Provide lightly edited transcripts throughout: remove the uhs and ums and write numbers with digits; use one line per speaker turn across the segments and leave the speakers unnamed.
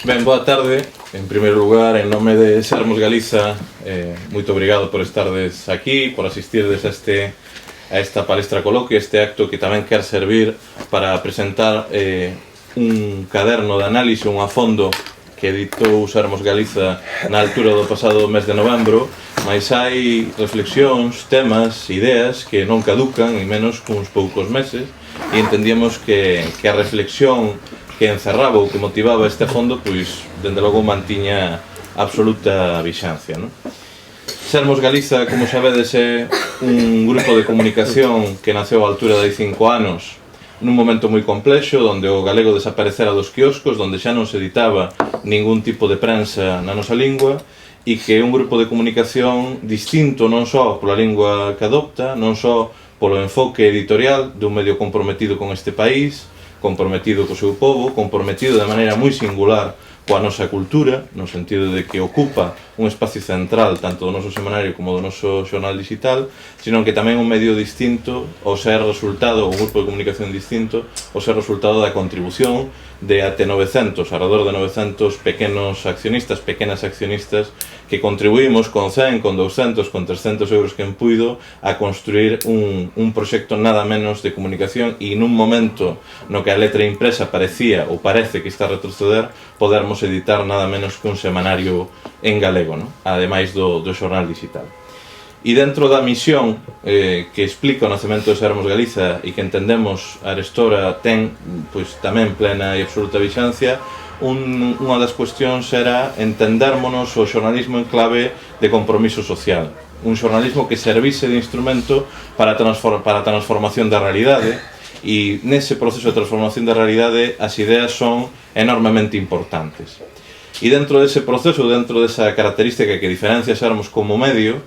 Ben, boa tarde. En primeiro lugar, en nome de Sermos Galiza, moito obrigado por estardes aquí, por asistirdes a esta palestra coloquio, este acto que tamén quer servir para presentar un caderno de análise, un afondo que editou Sermos Galiza na altura do pasado mes de novembro, mas hai reflexións, temas, ideas que non caducan, e menos cuns poucos meses, e entendíamos que a reflexión que encerraba ou que motivaba este fondo, pois, dende logo, mantiña absoluta vixancia, non? Sermos Galiza, como sabedes, é un grupo de comunicación que naceu á altura de 5 anos, nun momento moi complexo, onde o galego desaparecera dos quioscos, onde xa non se editaba ningún tipo de prensa na nosa lingua, e que é un grupo de comunicación distinto non só pola lingua que adopta, non só polo enfoque editorial dun medio comprometido con este país, comprometido co seu povo, comprometido de maneira moi singular coa nosa cultura, no sentido de que ocupa un espacio central tanto do noso semanario como do noso xornal digital, sino que tamén un medio distinto ao ser resultado, un grupo de comunicación distinto, ao ser resultado da contribución de até 900, alrededor de 900 pequenos accionistas, pequenas accionistas, que contribuímos con 100, con 200, con 300 euros que en puido a construir un proxecto nada menos de comunicación, e nun momento no que a letra impresa parecía ou parece que está a retroceder, podermos editar nada menos que un semanario en galego, ¿no? Ademais do xornal digital. E dentro da misión que explica o nacemento de Sermos Galiza e que entendemos a Arestora ten pois tamén plena e absoluta vixancia, unha das cuestións era entendérmonos o xornalismo en clave de compromiso social, un xornalismo que servise de instrumento para a transformación da realidade, e nese proceso de transformación da realidade as ideas son enormemente importantes. E dentro dese proceso, dentro desa característica que diferencia Sermos como medio,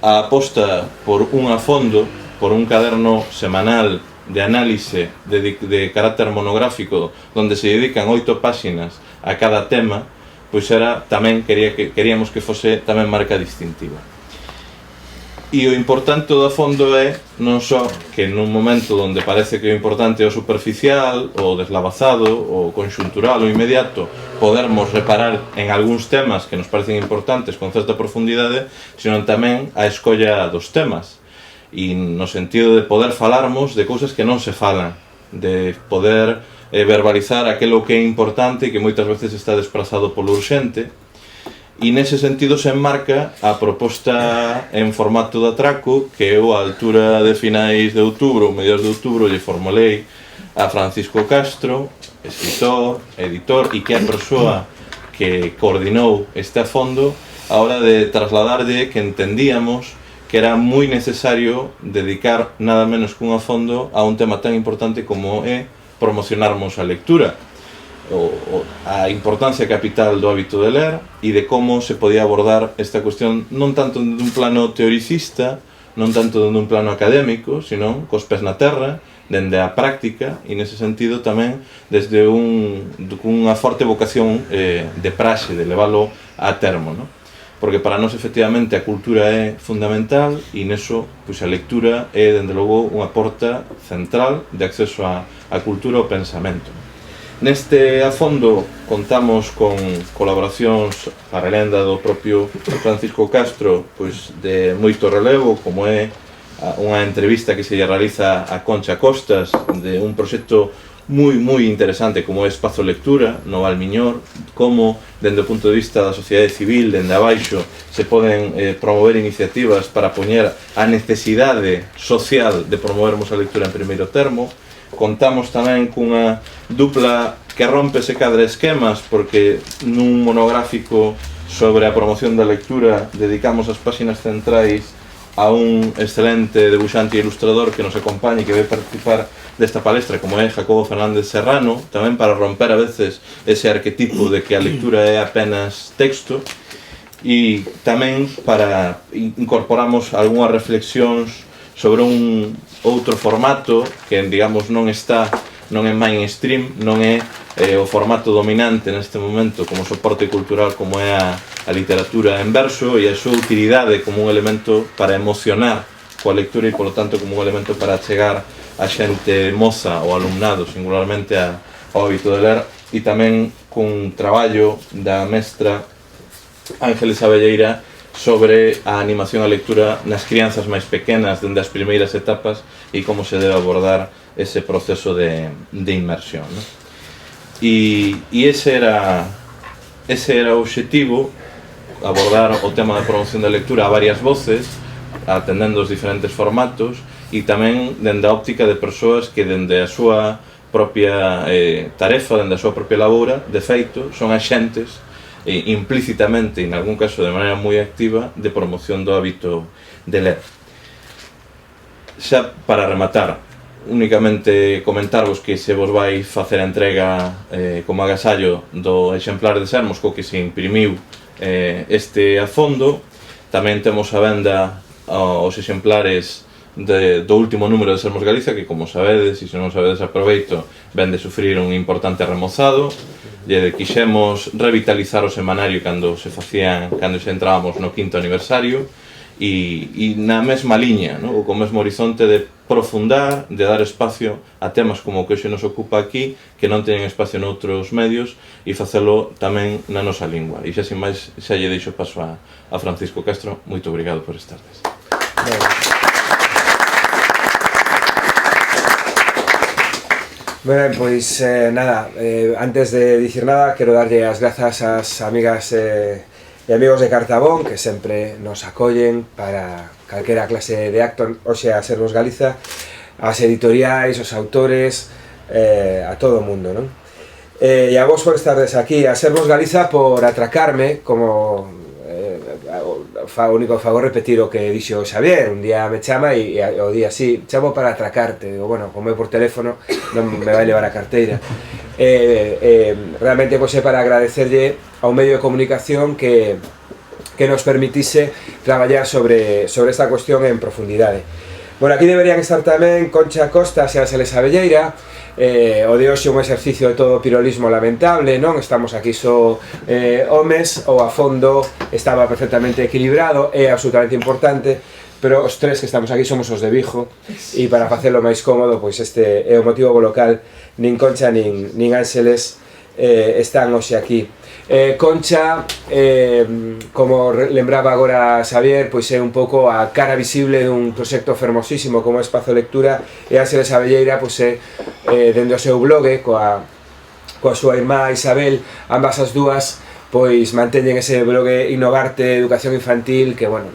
a aposta por un afondo, por un caderno semanal de análise de carácter monográfico, onde se dedican 8 páxinas a cada tema, pois era tamén queríamos que fose tamén marca distintiva. E o importante do fondo é non só que nun momento onde parece que o importante é o superficial, o deslavazado, o conxuntural, o inmediato, podermos reparar en algúns temas que nos parecen importantes con certa profundidade, sino tamén a escolla dos temas, e no sentido de poder falarmos de cousas que non se falan, de poder verbalizar aquilo que é importante e que moitas veces está desprazado polo urxente. E nese sentido se enmarca a proposta en formato de atraco que eu, a altura de finais de outubro, mediados de outubro, lle formulei a Francisco Castro, escritor, editor, e que é a persoa que coordinou este afondo, a hora de trasladarlle que entendíamos que era moi necesario dedicar nada menos que un afondo a un tema tan importante como é promocionarmos a lectura, a importancia capital do hábito de ler e de como se podía abordar esta cuestión non tanto dende un plano teoricista, non tanto dende un plano académico, sino cos pés na terra, dende a práctica, e nese sentido tamén desde unha forte vocación de praxe, de leválo a termo, ¿no? Porque para nós efectivamente a cultura é fundamental, e neso pois a lectura é dende logo unha porta central de acceso á cultura e ao pensamento. Neste afondo contamos con colaboracións para lenda do propio Francisco Castro, pois de moito relevo, como é unha entrevista que se lle realiza a Concha Costas de un proxecto moi interesante como é Espazo Lectura no Valmiñor, como dende o punto de vista da sociedade civil, dende abaixo, se poden promover iniciativas para poñer a necesidade social de promovermos a lectura en primeiro termo. Contamos tamén cunha dupla que rompe ese cadre esquemas, porque nun monográfico sobre a promoción da lectura dedicamos as páxinas centrais a un excelente debuxante e ilustrador que nos acompaña e que vai participar desta palestra, como é Jacobo Fernández Serrano, tamén para romper a veces ese arquetipo de que a lectura é apenas texto, e tamén para incorporamos algunhas reflexións sobre un outro formato que, digamos, non é mainstream, non é o formato dominante neste momento como soporte cultural como é a literatura en verso, e a súa utilidade como un elemento para emocionar coa lectura e, polo tanto, como un elemento para chegar a xente moza ou alumnado, singularmente ao hábito de ler, e tamén cun traballo da mestra Ángeles Abelleira sobre a animación á lectura nas crianzas máis pequenas dende as primeiras etapas e como se debe abordar ese proceso de inmersión, ¿no? E ese era o obxectivo, abordar o tema da promoción da lectura a varias voces, atendendo os diferentes formatos e tamén dende a óptica de persoas que dende a súa propia tarefa, dende a súa propia labora, de feito, son axentes implícitamente, en algún caso de maneira moi activa, de promoción do hábito de ler. Xa para rematar, únicamente comentarvos que se vos vai facer a entrega como agasallo do exemplar de Sermos co que se imprimiu este a fondo. Tamén temos a venda os exemplares do último número de Sermos Galiza, que como sabedes, e se non sabedes aproveito, ven de sufrir un importante remozado. Lle quixemos revitalizar o semanario cando se entrábamos no 5º aniversario e na mesma liña, ¿no? O co mesmo horizonte de profundar, de dar espacio a temas como o que hoxe nos ocupa aquí, que non teñen espacio noutros medios, e facelo tamén na nosa lingua. E xa sin máis, xa lle deixo paso a Francisco Castro. Moito obrigado por estardes.
Bueno, pois nada, antes de dicir nada, quero darlle as grazas ás amigas e amigos de Cartabón que sempre nos acollen para calquera clase de acto, hoxe a Sermos Galiza, as editoriais, os autores, a todo o mundo, non? E a vos por estardes aquí, a Sermos Galiza por atracarme, como o único fago repetir o que dixo Xavier. Un día me chama e o día así, chamo para atracarte. Digo, bueno, como é por teléfono non me vai levar a carteira. Realmente pois é para agradecerlle ao medio de comunicación que nos permitise traballar sobre esta cuestión en profundidade. Bueno, aquí deberían estar tamén Concha Costa e Ángeles Abelleira. O de hoxe un exercicio de todo pirolismo lamentable, non? Estamos aquí só homes, o a fondo estaba perfectamente equilibrado, é absolutamente importante, pero os tres que estamos aquí somos os de Vigo, e para facelo máis cómodo, pois este é o motivo polo cal nin Concha nin Ángeles están hoxe aquí. Concha, como lembraba agora Xavier, pois é un pouco a cara visible dun proxecto fermosísimo como Espazo Lectura, e Ángeles Abelleira pois é dende o seu blog coa súa irmá Isabel, ambas as dúas pois manteñen ese blog Innovarte Educación Infantil, que bueno,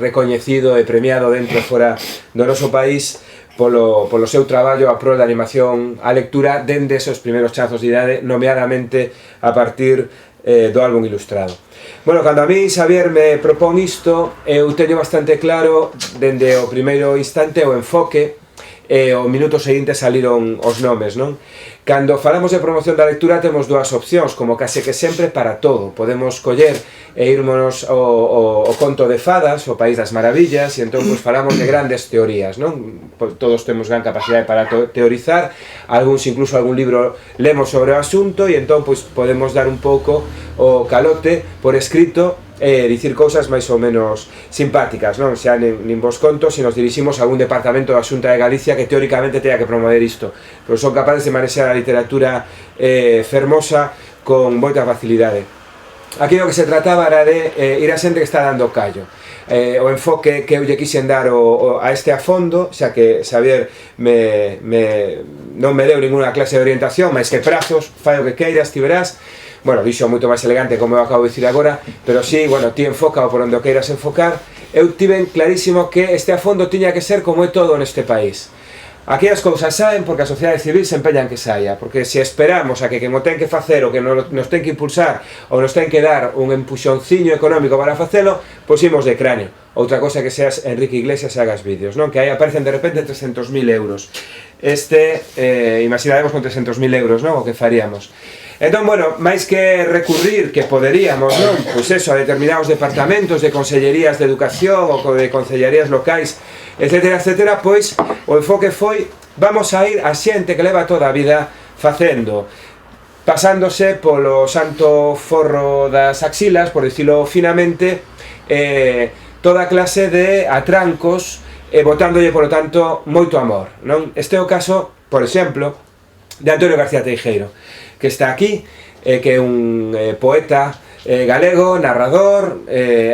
recoñecido e premiado dentro e fora do noso país polo seu traballo a prol da animación á lectura dende esos primeiros chazos de idade, nomeadamente a partir do álbum ilustrado. Bueno, cando a mí Xavier me propón isto, eu teño bastante claro dende o primeiro instante o enfoque, e o minuto seguinte saliron os nomes, non? Cando falamos de promoción da lectura temos dúas opcións, como case que sempre para todo. Podemos coller e irmonos o conto de fadas, o País das Maravillas, e entón pues, falamos de grandes teorías, non? Todos temos gran capacidade para teorizar, algúns incluso algún libro lemos sobre o asunto, e entón pues, podemos dar un pouco o calote por escrito e dicir cousas máis ou menos simpáticas, non? Xa nin vos conto se nos diriximos a algún departamento da Xunta de Galicia que teóricamente teña que promover isto, pero son capaces de manexar a literatura fermosa con moita facilidade. Aquí o que se trataba era de ir a xente que está dando callo. O enfoque que eu lle quixen dar a este a fondo, xa que Xavier non me deu ninguna clase de orientación, máis que prazos, fai o que queiras, ti verás. Bueno, dixo moito máis elegante como eu acabo de dicir agora, pero sí, bueno, ti enfoca o por onde o queiras enfocar. Eu tiven clarísimo que este a fondo tiña que ser como é todo neste país. Aquí as cousas saen porque a sociedade civil se empeña en que saia, porque se esperamos a que quen o ten que facer ou que nos ten que impulsar ou nos ten que dar un empuxonciño económico para facelo, pois imos de cráneo. Outra cosa que seas Enrique Iglesias e hagas vídeos, non? Que aí aparecen de repente 300.000 euros. Imaginaremos con 300.000 euros, non? O que faríamos. Entón, bueno, máis que recurrir, que poderíamos, non? Pois eso, a determinados departamentos de consellerías de educación ou de consellerías locais, etcétera, etcétera, pois o enfoque foi vamos a ir a xente que leva toda a vida facendo, pasándose polo santo forro das axilas, por dicilo finamente, toda clase de atrancos e botándolle, polo tanto, moito amor, non? Este é o caso, por exemplo, de Antonio García Teijeiro, que está aquí, que é un poeta galego, narrador,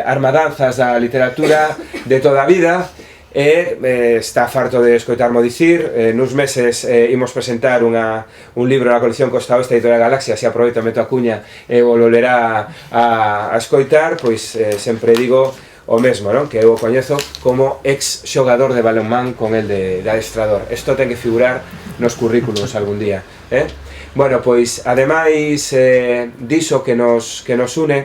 armadanzas da literatura de toda a vida, está farto de escoitarmo dicir. Nuns meses imos presentar un libro na colección Costa Oeste, Editorial Galaxia, se aproveita meto a cuña e o lo lerá a escoitar, pois sempre digo o mesmo, non? Que eu o coñezo como ex xogador de balonmán con el de adestrador. Isto ten que figurar nos currículos algún día, Bueno, pois, ademais diso que nos une,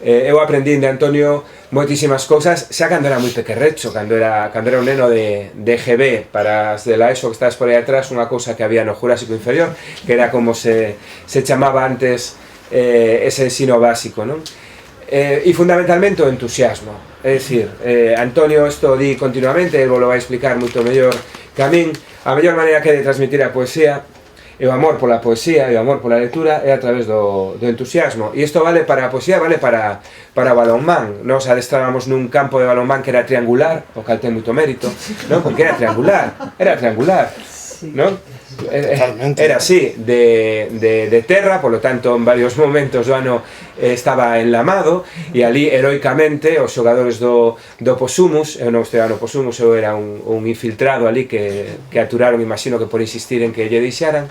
eu aprendín de Antonio moitísimas cousas xa cando era moi pequerrecho, cando era un neno de EGB, para as de la ESO que estás por aí atrás, unha cousa que había no Jurásico Inferior, que era como se chamaba antes ese ensino básico, non? E fundamentalmente o entusiasmo, é dicir, Antonio isto di continuamente, ele vos lo vai explicar moito mellor que a min. A mellor maneira que de transmitir a poesía e o amor pola poesía e o amor pola lectura é a través do entusiasmo, e isto vale para a poesía, vale para balonmán. Nos adestrábamos nun campo de balonmán que era triangular, o cal ten moito mérito, non? Porque era triangular, non? Era así, de terra, polo tanto en varios momentos do ano estaba enlamado, e ali heroicamente os xogadores do Posumus, eu non estaba no Posumus, eu era un infiltrado ali que aturaron, imagino que por insistir en que lle deixaran,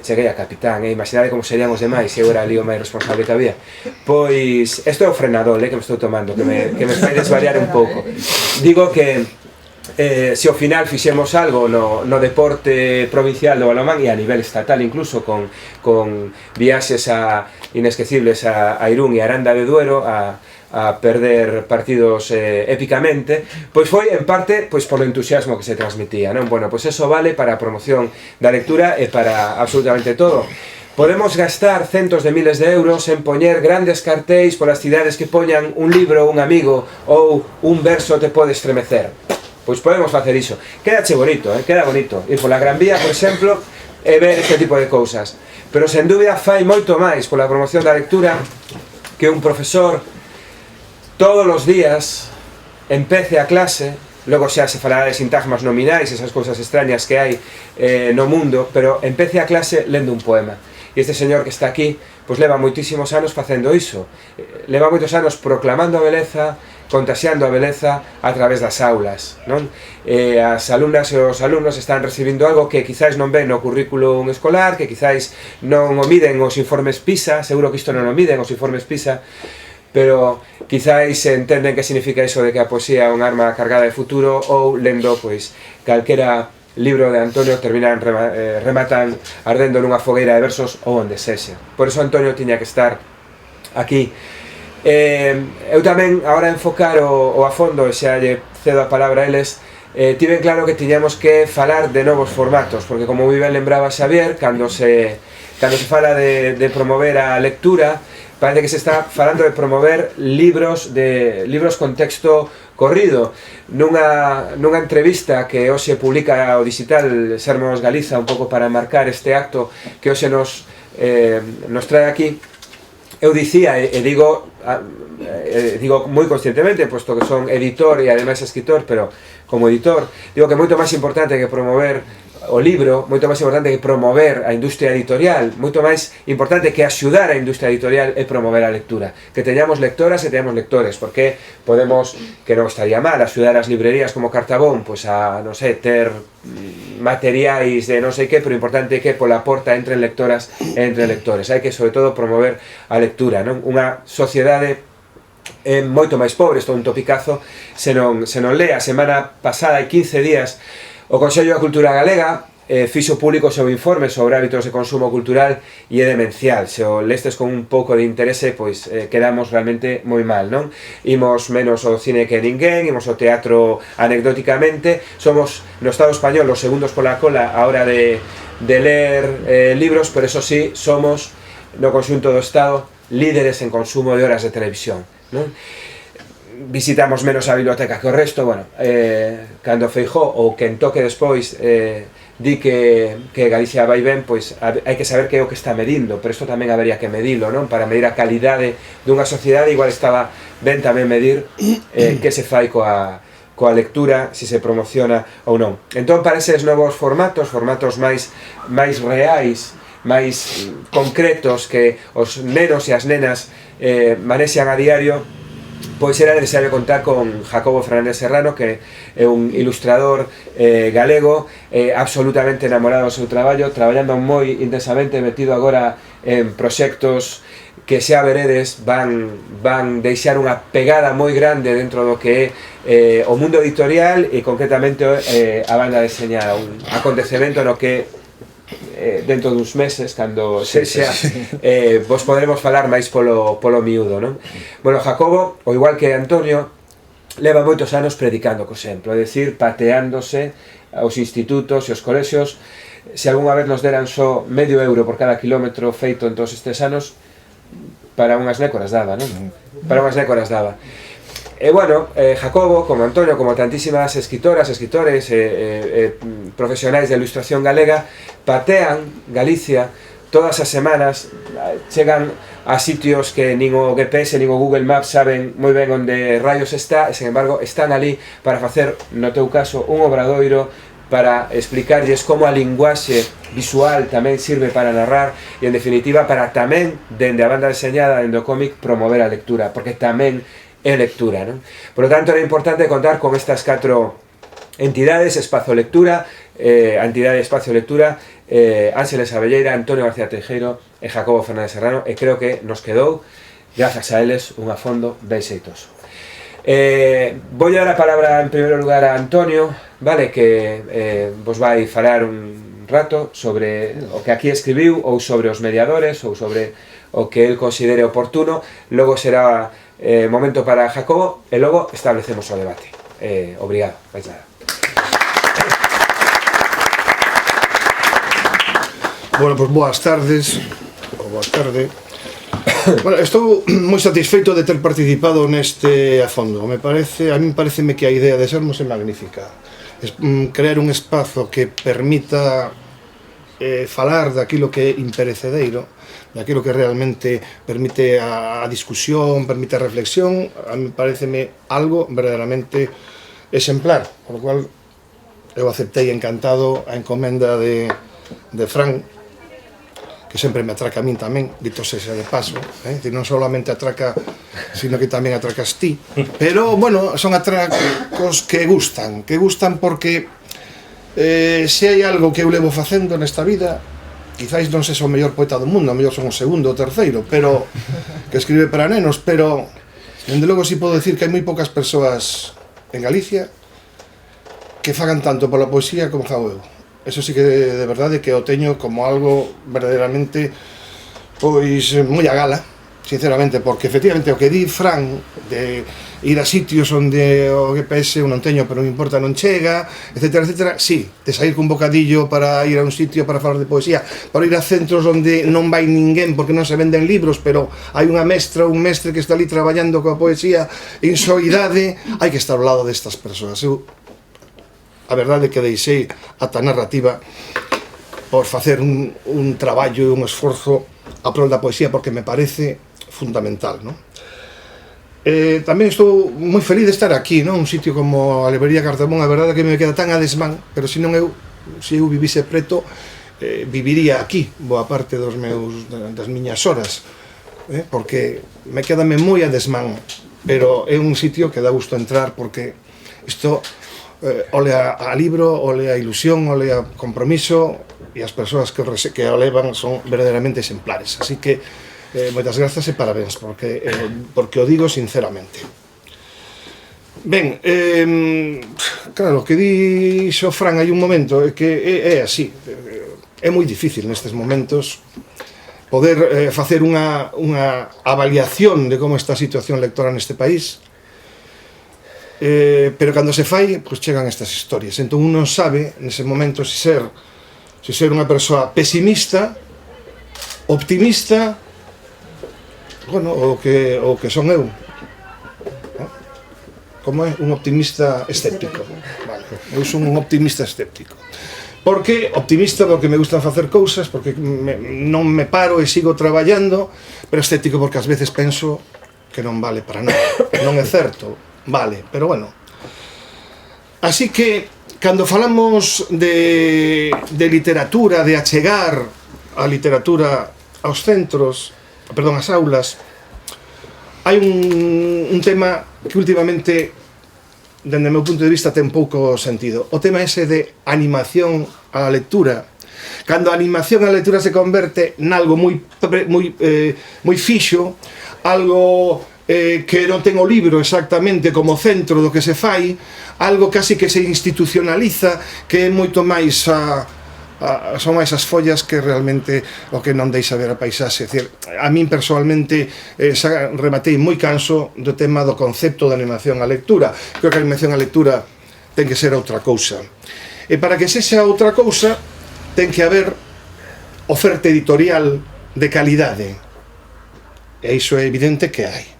cheguei a capitán, imaginade como serían os demais se eu era ali o máis responsable que había. Pois, isto é o frenador que me estou tomando, que me fai desvariar un pouco. Digo que se ao final fixemos algo no deporte provincial do balonmán e a nivel estatal incluso, con viaxes inesquecibles a Irún e Aranda de Duero a perder partidos épicamente, pois foi en parte pois polo entusiasmo que se transmitía, non? Bueno, pois eso vale para a promoción da lectura e para absolutamente todo. Podemos gastar centos de miles de euros en poñer grandes cartéis polas cidades que poñan un libro, un amigo ou un verso te pode estremecer. Pois podemos facer iso. Quédache bonito, queda bonito. Ir pola Gran Vía, por exemplo, e ver este tipo de cousas. Pero, sen dúbida, fai moito máis pola promoción da lectura que un profesor todos os días empece a clase, logo xa se falará de sintagmas nominais, esas cousas extrañas que hai no mundo, pero empece a clase lendo un poema. E este señor que está aquí, pois leva moitísimos anos facendo iso. Leva moitos anos proclamando a beleza, contaxiando a beleza a través das aulas, non? As alumnas e os alumnos están recibindo algo que quizáis non ven no currículum escolar, que quizáis non o miden os informes PISA, seguro que isto non o miden os informes PISA, pero quizáis entenden que significa iso de que a poesía é un arma cargada de futuro, ou lendo, pois, calquera libro de Antonio rematan ardendo nunha fogueira de versos ou onde sexa. Por iso Antonio tiña que estar aquí. Eu tamén, agora enfocar o a fondo, e xa lle cedo a palabra a eles, tive claro que tiñamos que falar de novos formatos, porque como moi ben lembraba Xavier, cando se fala de promover a lectura, parece que se está falando de promover libros con texto corrido. Nunha entrevista que hoxe publica o digital Sermos Galiza, un pouco para marcar este acto que hoxe nos trae aquí, eu dicía, e digo moi conscientemente, posto que son editor e ademais escritor, pero como editor, digo que é moito máis importante que promover o libro, moito máis importante que promover a industria editorial, moito máis importante que axudar a industria editorial e promover a lectura, que teñamos lectoras e teñamos lectores, porque podemos, que non estaría mal, axudar as librerías como Cartabón, pois a, non sei, ter materiais de non sei que, pero importante que pola porta entren lectoras e entren lectores. Hai que, sobre todo, promover a lectura, non? Unha sociedade é moito máis pobre, isto é un topicazo, se non lee. A semana pasada, hai 15 días, o Consello da Cultura Galega fixo público o seu informe sobre hábitos de consumo cultural e é demencial. Se o lestes con un pouco de interese, pois quedamos realmente moi mal, non? Imos menos ao cine que ninguén, imos ao teatro anecdóticamente, somos no Estado español os segundos pola cola a hora de ler libros, pero eso sí, somos no conxunto do Estado líderes en consumo de horas de televisión, non? Visitamos menos a biblioteca que o resto. Bueno, cando Feijóo ou quen toque despois di que Galicia vai ben, pois hai que saber que é o que está medindo, pero isto tamén habería que medilo, non? Para medir a calidade dunha sociedade, igual estaba ben tamén medir que se fai coa coa lectura, se se promociona ou non. Entón, para eses novos formatos máis reais, máis concretos que os nenos e as nenas manexan a diario, pois era necesario contar con Jacobo Fernández Serrano, que é un ilustrador galego, absolutamente enamorado do seu traballo, traballando moi intensamente, metido agora en proxectos que xa veredes van deixar unha pegada moi grande dentro do que é o mundo editorial e concretamente a banda deseñada, un acontecemento no que dentro duns meses, cando sexa, vos poderemos falar máis polo miúdo, non? Bueno, Jacobo, ao igual que Antonio, leva moitos anos predicando co exemplo, é dicir, pateándose aos institutos e aos colexios. Se algunha vez nos deran só medio euro por cada kilómetro feito en todos estes anos, para unhas nécoras daba, non? Para unhas nécoras daba. E bueno, Jacobo, como Antonio, como tantísimas escritores, profesionais de ilustración galega, patean Galicia todas as semanas, chegan a sitios que nin o GPS nin o Google Maps saben moi ben onde rayos está, e sen embargo están ali para facer, no teu caso, un obradoiro para explicarlles como a linguaxe visual tamén sirve para narrar e, en definitiva, para tamén, dende a banda deseñada, dende o cómic, promover a lectura, porque tamén é lectura, non? Por lo tanto, era importante contar con estas 4 entidades: Espacio Lectura, a entidade Espacio Lectura, Ángeles Abelleira, Antonio García Teijeiro e Jacobo Fernández Serrano, e creo que nos quedou, grazas a eles, un afondo ben xeitoso. Vou dar a palabra en primeiro lugar a Antonio, vale, que vos vai falar un rato sobre o que aquí escribiu, ou sobre os mediadores, ou sobre o que el considere oportuno. Logo será momento para Jacobo e logo establecemos o debate. Obrigado, vais nada.
Bueno, pues boas tardes, ou boa tarde. Bueno, estou moi satisfeito de ter participado neste a fondo. A mí pareceme que a idea de Sermos é magnífica. Crear un espazo que permita falar daquilo que é imperecedereiro, daquilo que realmente permite a discusión, permite a reflexión. A mí pareceme algo verdadeiramente exemplar, por lo cual eu aceptei encantado a encomenda de Fran, que sempre me atraca a min tamén, dito sexa de paso, non solamente atraca, sino que tamén atracas ti, pero, bueno, son atracos que gustan porque se hai algo que eu levo facendo nesta vida, quizáis non sei o mellor poeta do mundo, a mellor son o segundo ou terceiro, pero que escribe para nenos, pero, dende logo, si podo decir que hai moi poucas persoas en Galicia que fagan tanto pola poesía como fago eu. Eso sí que de verdade que o teño como algo verdadeiramente pois moi a gala, sinceramente, porque efectivamente o que di Fran de ir a sitios onde o GPS eu non teño, pero non importa, non chega, etcétera, etcétera, sí, de sair cun bocadillo para ir a un sitio para falar de poesía, para ir a centros onde non vai ninguén porque non se venden libros, pero hai unha mestra ou un mestre que está ali traballando coa poesía en soidade, hai que estar ao lado destas persoas. Eu a verdade é que deixei ata narrativa por facer un traballo e un esforzo a prol da poesía, porque me parece fundamental, non? Tamén estou moi feliz de estar aquí, non? Un sitio como a Librería Cartamón, a verdade é que me queda tan a desmán, pero se eu vivise preto, viviría aquí boa parte das miñas horas, porque me quedame moi a desmán, pero é un sitio que dá gusto entrar, porque isto ole a libro, ole a ilusión, ole a compromiso, e as persoas que o levan son verdadeiramente exemplares. Así que moitas grazas e parabéns, porque o digo sinceramente. Ben, claro, o que dixo Fran hai un momento é que é así. É moi difícil nestes momentos poder facer unha avaliación de como está a situación lectora neste país, pero cando se fai, pois chegan estas historias. Entón un non sabe nese momento se ser unha persoa pesimista, optimista, bueno, o que son eu, como é un optimista escéptico. Vale, eu son un optimista escéptico. Porque optimista porque me gustan facer cousas, porque non me paro e sigo traballando, pero escéptico porque ás veces penso que non vale para nada. Non é certo, vale, pero bueno, Así que, cando falamos de literatura, de achegar a literatura aos centros, perdón, ás aulas, hai un tema que últimamente, dende o meu punto de vista, ten pouco sentido. O tema ese de animación á lectura. Cando a animación á lectura se converte nalgo moi fixo, algo que non ten o libro exactamente como centro do que se fai, algo casi que se institucionaliza, que é moito máis son máis as follas que realmente o que non deixa ver a paisaxe. É dicir, a min persoalmente xa rematei moi canso do tema do concepto de animación á lectura. Creo que a animación á lectura ten que ser outra cousa, e para que sexa outra cousa ten que haber oferta editorial de calidade, e iso é evidente que hai.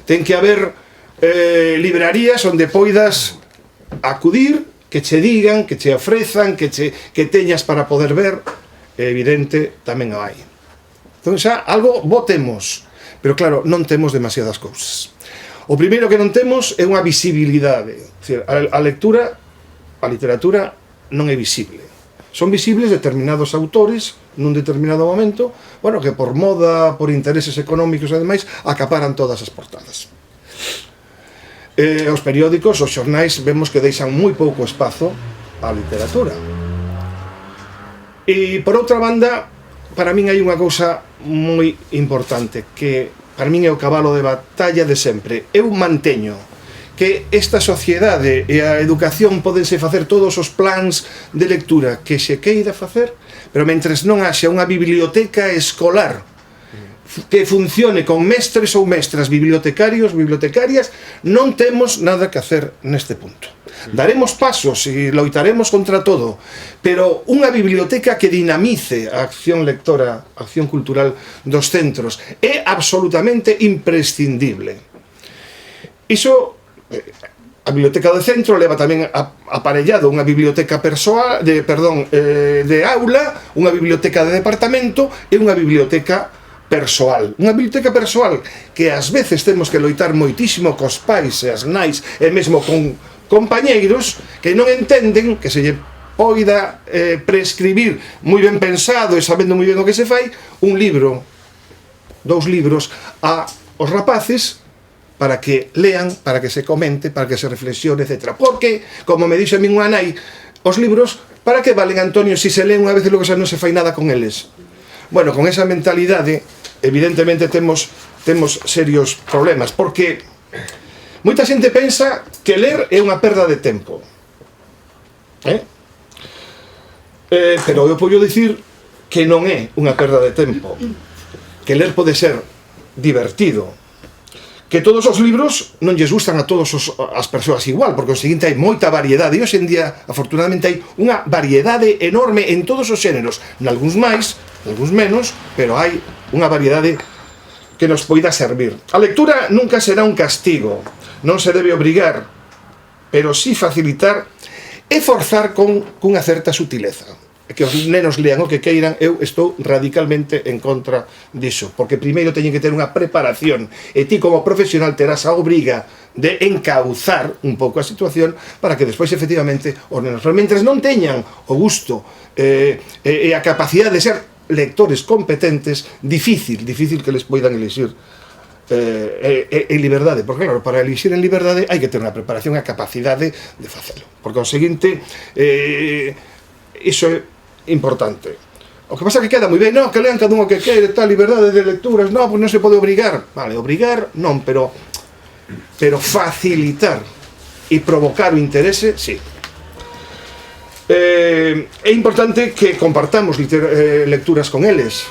Ten que haber librarías onde poidas acudir, que che digan, que che ofrezan, que teñas para poder ver. É evidente, tamén o hai. Entón xa, algo bo temos, pero claro, non temos demasiadas cousas. O primeiro que non temos é unha visibilidade. A lectura, a literatura non é visible. Son visibles determinados autores nun determinado momento, bueno, que por moda, por intereses económicos e demais, acaparan todas as portadas. Os periódicos, os xornais, vemos que deixan moi pouco espazo á literatura. E, por outra banda, para min hai unha cousa moi importante, que para min é o cabalo de batalla de sempre. Eu manteño que esta sociedade e a educación podense facer todos os plans de lectura que se queira facer, pero mentres non haxa unha biblioteca escolar que funcione con mestres ou mestras, bibliotecarios, bibliotecarias, non temos nada que hacer neste punto. Daremos pasos e loitaremos contra todo, pero unha biblioteca que dinamice a acción lectora, a acción cultural dos centros, é absolutamente imprescindible. Iso, a biblioteca do centro leva tamén aparellado unha biblioteca de aula, unha biblioteca de departamento e unha biblioteca persoal. Unha biblioteca persoal que ás veces temos que loitar moitísimo cos pais e as nais e mesmo con compañeiros que non entenden que se lle poida prescribir moi ben pensado e sabendo moi ben o que se fai un libro, 2 libros aos rapaces para que lean, para que se comente, para que se reflexione, etc. Porque, como me dixo a min unha nai, os libros, para que valen, Antonio, se se leen unha vez e logo xa non se fai nada con eles? Bueno, con esa mentalidade, evidentemente temos serios problemas, porque moita xente pensa que ler é unha perda de tempo. Pero eu podo dicir que non é unha perda de tempo, que ler pode ser divertido, que todos os libros non lles gustan a todas as persoas igual, porque o seguinte, hai moita variedade, e hoxe en día, afortunadamente, hai unha variedade enorme en todos os xéneros, nalgúns máis, nalgúns menos, pero hai unha variedade que nos poida servir. A lectura nunca será un castigo, non se debe obrigar, pero sí facilitar e forzar cunha certa sutileza. Que os nenos lean o que queiran, eu estou radicalmente en contra diso, porque primeiro teñen que ter unha preparación, e ti como profesional terás a obriga de encauzar un pouco a situación para que despois efectivamente os nenos, pero mentres non teñan o gusto e a capacidade de ser lectores competentes, difícil que les poidan elixir en liberdade, porque claro, para elixir en liberdade hai que ter unha preparación e a capacidade de facelo, porque o seguinte, iso é importante. O que pasa é que queda moi ben, non, que lean cada un o que quere, tal, liberdade de lecturas, non, pois non se pode obrigar. Vale, obrigar non, pero facilitar e provocar o interese, sí. É importante que compartamos lecturas con eles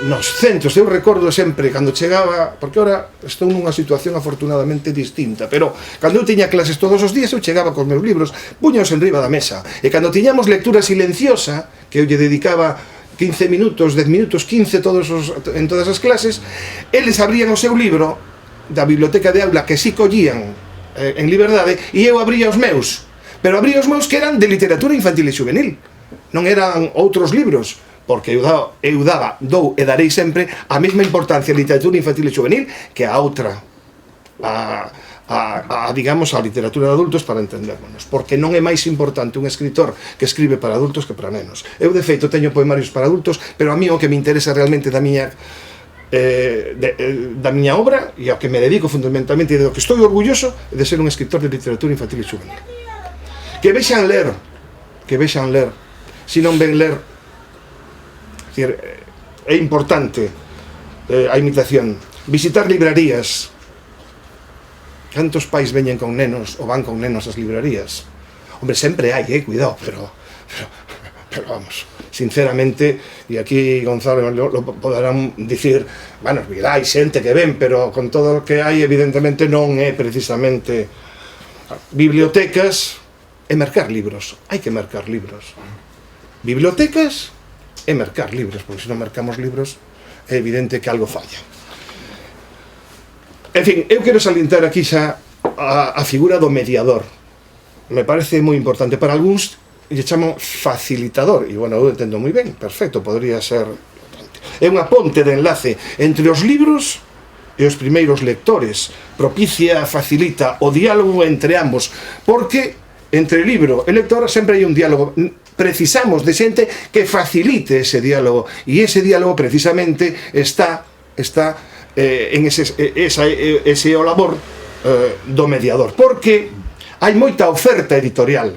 nos centros. Eu recordo sempre cando chegaba, porque ora estou nunha situación afortunadamente distinta, pero cando eu tiña clases todos os días eu chegaba cos meus libros, puños en riba da mesa, e cando tiñamos lectura silenciosa, que eu lle dedicaba 15 minutos, 10 minutos, 15 en todas as clases, eles abrían o seu libro da biblioteca de aula que si collían en liberdade, e eu abría os meus, pero abría os meus que eran de literatura infantil e juvenil, non eran outros libros, porque eu dou e darei sempre a mesma importancia a literatura infantil e juvenil que a outra, a digamos, a literatura de adultos para entendernos, porque non é máis importante un escritor que escribe para adultos que para nenos. Eu, de feito, teño poemarios para adultos, pero a mí o que me interesa realmente da miña obra e ao que me dedico fundamentalmente e do que estou orgulloso é de ser un escritor de literatura infantil e juvenil. Que vexan ler, se non ven ler, é importante a imitación, visitar librarías. Cantos pais veñen con nenos ou van con nenos ás librarías? Hombre, sempre hai, cuidado, pero vamos, sinceramente, e aquí Gonzalo lo poderán dicir, bueno, hai xente que ven, pero con todo o que hai, evidentemente non é precisamente bibliotecas e mercar libros. Hai que mercar libros. Bibliotecas e mercar libros, porque se non mercamos libros é evidente que algo falla. En fin, eu quero salientar aquí xa a figura do mediador. Me parece moi importante. Para algúns lle chamo facilitador, e bueno, eu entendo moi ben, perfecto, podría ser. É unha ponte de enlace entre os libros e os primeiros lectores. Propicia, facilita o diálogo entre ambos, porque entre libro e lector sempre hai un diálogo. Precisamos de xente que facilite ese diálogo, e ese diálogo precisamente está en ese o labor do mediador, porque hai moita oferta editorial,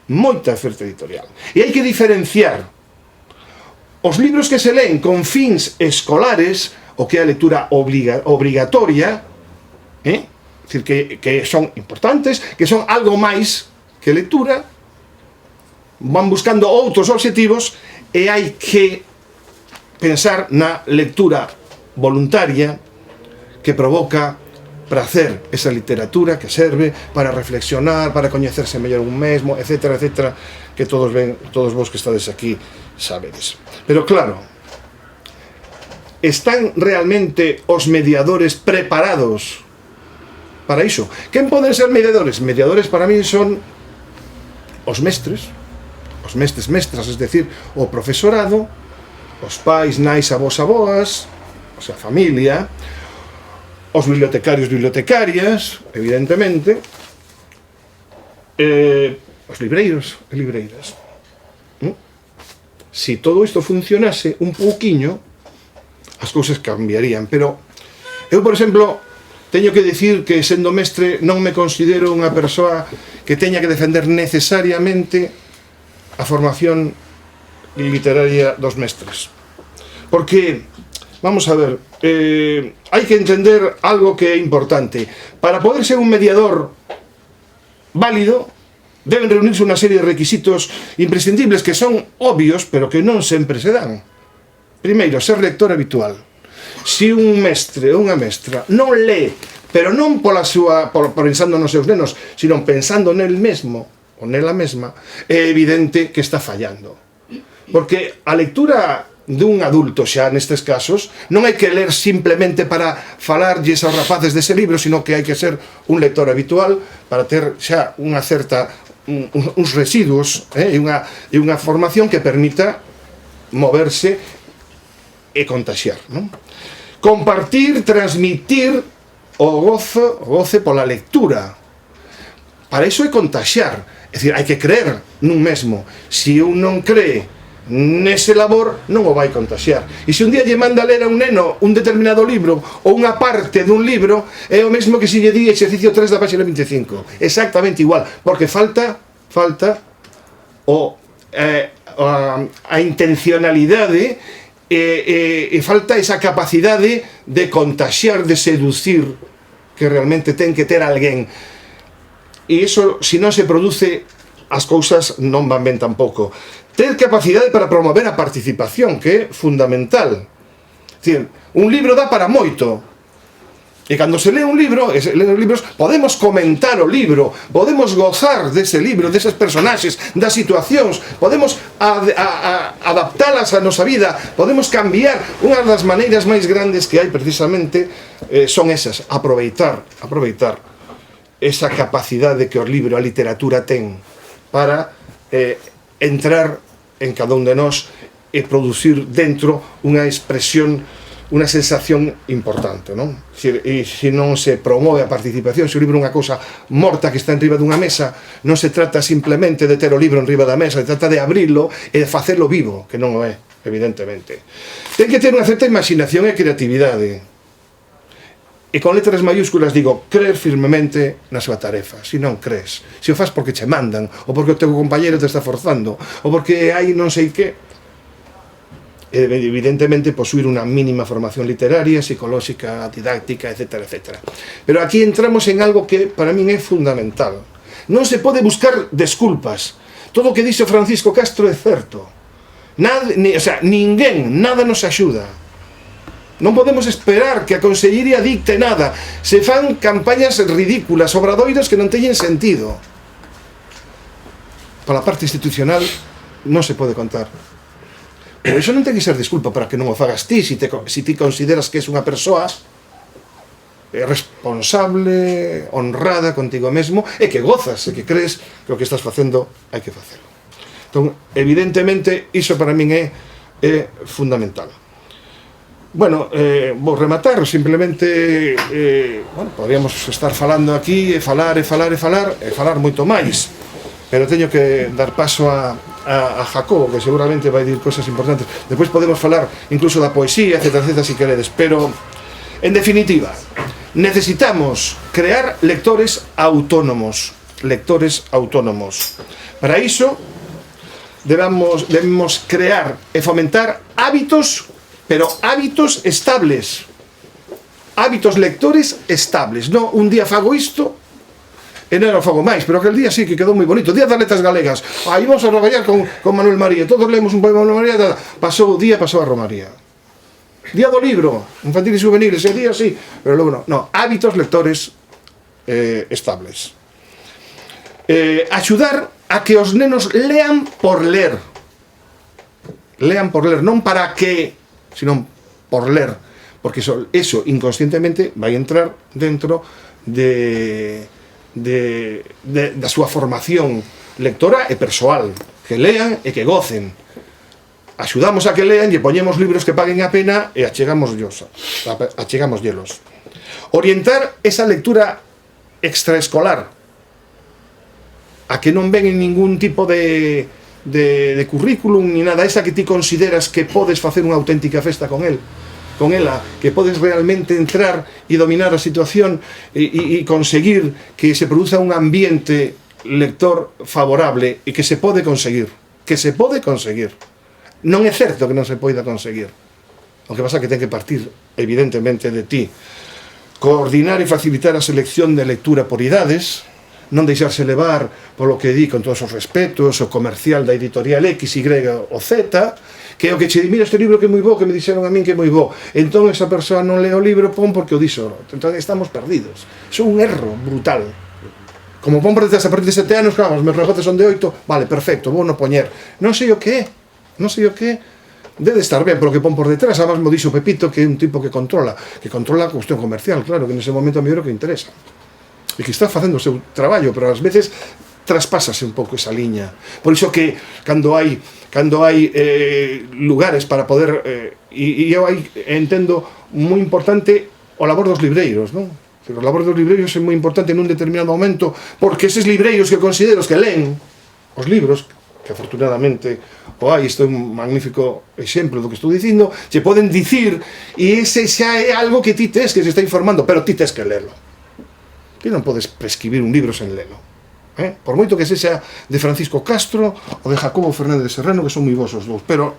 e hai que diferenciar os libros que se leen con fins escolares, o que é a lectura obrigatoria, é dicir, que son importantes, que son algo máis que lectura, van buscando outros obxectivos, e hai que pensar na lectura voluntaria que provoca prazer, esa literatura que serve para reflexionar, para coñecerse mellor un mesmo, etcétera, etcétera, que todos vos que estades aquí sabedes. Pero claro, están realmente os mediadores preparados para iso? Quen poden ser mediadores? Mediadores para mí son os mestres, mestras, es decir, o profesorado, os pais, nais, avós, aboas, o sea, familia, os bibliotecarios, bibliotecarias, evidentemente, os libreiros e libreiras. Si todo isto funcionase un pouquiño, as cousas cambiarían, pero eu, por exemplo, teño que dicir que, sendo mestre, non me considero unha persoa que teña que defender necesariamente a formación literaria dos mestres, porque vamos a ver, hai que entender algo que é importante. Para poder ser un mediador válido, deben reunirse unha serie de requisitos imprescindibles que son obvios, pero que non sempre se dan. Primeiro, ser lector habitual. Se un mestre ou unha mestra non lee, pero non pensando nos seus nenos, sino pensando nel mesmo ou nela mesma, é evidente que está fallando. Porque a lectura dun adulto, xa nestes casos, non hai que ler simplemente para falarlles aos rapaces dese libro, sino que hai que ser un lector habitual para ter xa unha certa uns residuos e unha formación que permita moverse e contaxiar, non? Compartir, transmitir o goce pola lectura. Para iso é contaxiar, é dicir, hai que creer nun mesmo. Se un non cree nese labor, non o vai contaxiar. E se un día lle manda ler a un neno un determinado libro ou unha parte dun libro, é o mesmo que se lle di exercicio 3 da página 25, exactamente igual, porque falta a intencionalidade e falta esa capacidade de contaxiar, de seducir, que realmente ten que ter alguén. E iso, se non se produce, as cousas non van ben tampouco. Ter capacidade para promover a participación, que é fundamental. É dicir, un libro dá para moito. E cando se lee un libro, leen os libros, podemos comentar o libro, podemos gozar dese libro, deses personaxes, das situacións, podemos adaptalas á nosa vida, podemos cambiar. Unha das maneiras máis grandes que hai precisamente son esas, aproveitar esa capacidade que o libro, a literatura ten para entrar en cada un de nós e producir dentro unha expresión unha sensación importante, non? E se non se promove a participación, se o libro é unha cousa morta que está en riba dunha mesa, non se trata simplemente de ter o libro en riba da mesa, se trata de abrilo e de facelo vivo, que non o é, evidentemente. Ten que ter unha certa imaginación e creatividade. E con letras mayúsculas digo, creer firmemente na súa tarefa. Se non crees, se o faz porque che mandan, ou porque o teu compañero te está forzando, ou porque hai non sei que, evidentemente posuir unha mínima formación literaria, psicolóxica, didáctica, etcétera, etcétera. Pero aquí entramos en algo que para min é fundamental. Non se pode buscar desculpas. Todo o que dixo Francisco Castro é certo. Ninguén, nada nos axuda. Non podemos esperar que a Consellería dicte nada. Se fan campañas ridículas, obradoiros que non teñen sentido. Pola parte institucional non se pode contar. Pero iso non ten que ser desculpa para que non o fagas ti, se ti consideras que és unha persoa responsable, honrada contigo mesmo, e que gozas, e que crees que o que estás facendo hai que facelo. Entón, evidentemente, iso para min é fundamental. Bueno, vou rematar, simplemente, podríamos estar falando aquí, e falar moito máis, pero teño que dar paso a Jacobo, que seguramente vai dir cosas importantes. Despois podemos falar incluso da poesía, etcétera, si queredes, pero en definitiva, necesitamos crear lectores autónomos. Para iso debemos crear e fomentar hábitos, pero hábitos estables, hábitos lectores estables. Non un día fago isto e non o fago máis, pero aquel día sí que quedou moi bonito. Día das letras galegas, aí vamos a traballar con Manuel María, todos leemos un poema de Manuel María, pasou o día, pasou a Romaría. Día do libro, infantil e juvenil, ese día sí, pero logo non, hábitos lectores estables. Axudar a que os nenos lean por ler, non para que, sino por ler, porque eso inconscientemente vai entrar dentro da súa formación lectora e persoal, que lean e que gocen. Axudamos a que lean e poñemos libros que paguen a pena e achegámoslos. Orientar esa lectura extraescolar, a que non ven en ningún tipo de currículum ni nada, esa que ti consideras que podes facer unha auténtica festa con ela, que podes realmente entrar e dominar a situación e conseguir que se produza un ambiente lector favorable e que se pode conseguir. Non é certo que non se poida conseguir. O que pasa é que ten que partir, evidentemente, de ti. Coordinar e facilitar a selección de lectura por idades, non deixarse levar polo que di con todos os respetos, o comercial da editorial X, Y ou Z, que é o que che di, mira este libro que é moi bo, que me dixeron a min que é moi bo, entón esa persoa non lee o libro, pon porque o dixo, entón estamos perdidos. Iso é un erro brutal. Como pon por detrás a partir de 7 anos, claro, os meus regotes son de 8, vale, perfecto, vou non poñer. Non sei o que é, debe estar ben, pero que pon por detrás, además mo dixo Pepito, que é un tipo que controla a cuestión comercial, claro, que nese momento a mellor o que interesa. E que está facendo o seu traballo, pero ás veces traspásase un pouco esa liña. Por iso que cando hai lugares para poder e eu aí entendo moi importante o labor dos libreiros, non? O labor dos libreiros é moi importante nun determinado momento, porque eses libreiros que considero que leen os libros, que afortunadamente o hai, isto é un magnífico exemplo do que estou dicindo, che poden dicir, e ese xa é algo que ti tes, que se está informando, pero ti tes que lelo. Ti non podes prescribir un libro sen lelo. Por moito que sexa de Francisco Castro ou de Jacobo Fernández Serrano, que son moi bons os dous, pero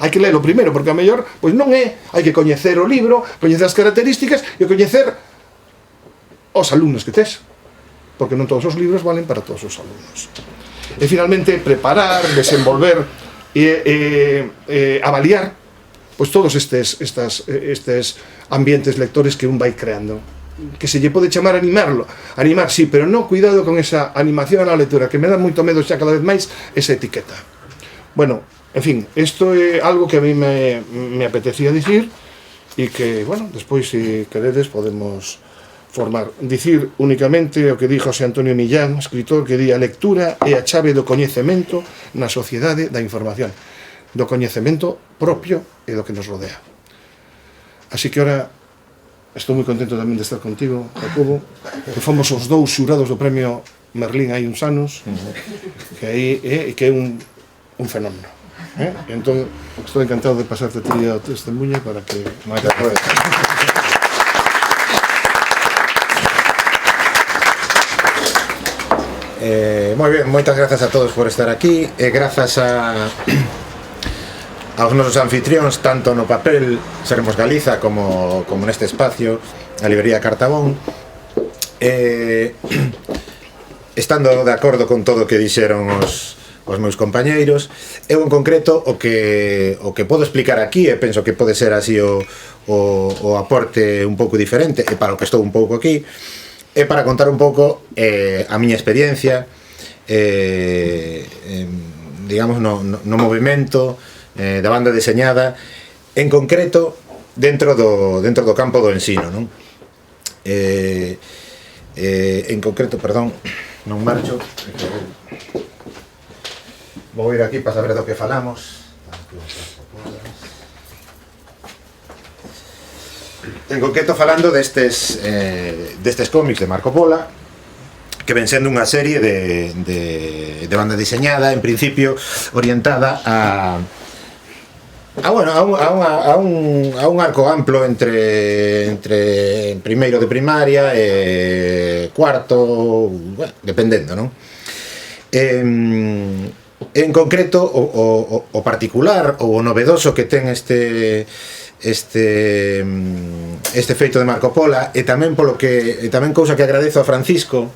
hai que lelo primeiro, porque a mellor pois non é, hai que coñecer o libro, coñecer as características e coñecer os alumnos que tes, porque non todos os libros valen para todos os alumnos. E finalmente preparar, desenvolver e avaliar pois todos estes ambientes lectores que un vai creando, que se lle pode chamar animar, sí, pero non, cuidado con esa animación a la lectura, que me dá moito medo xa cada vez máis esa etiqueta. Bueno, en fin, isto é algo que a mí me apetecía dicir e que, bueno, despois, se queredes, podemos formar. Dicir únicamente o que di José Antonio Millán, escritor, que di: a lectura é a chave do coñecemento na sociedade da información, do coñecemento propio e do que nos rodea. Así que ahora estou moi contento tamén de estar contigo, Jacobo, que fomos os dous xurados do premio Merlín hai uns anos, que é un fenómeno. Entón, estou encantado de pasarte a ti a testemunha para que...
Moitas gracias. Moi ben, moitas grazas a todos por estar aquí e grazas aos nosos anfitrións, tanto no papel Sermos Galiza como neste espacio a librería Cartabón, estando de acordo con todo o que dixeron os meus compañeiros. Eu en concreto o que podo explicar aquí, e penso que pode ser así o aporte un pouco diferente, e para o que estou un pouco aquí, é para contar un pouco a miña experiencia, digamos, no movimento da banda deseñada, en concreto dentro do campo do ensino, non? En concreto, perdón, non marcho, vou ir aquí para saber do que falamos. En concreto falando destes cómics de Marco Pola, que ven sendo unha serie de banda diseñada, en principio orientada a un arco amplo entre primeiro de primaria e cuarto, bueno, dependendo, non? En concreto, o particular ou o novedoso que ten este feito de Marco Pola, e tamén tamén cousa que agradezo a Francisco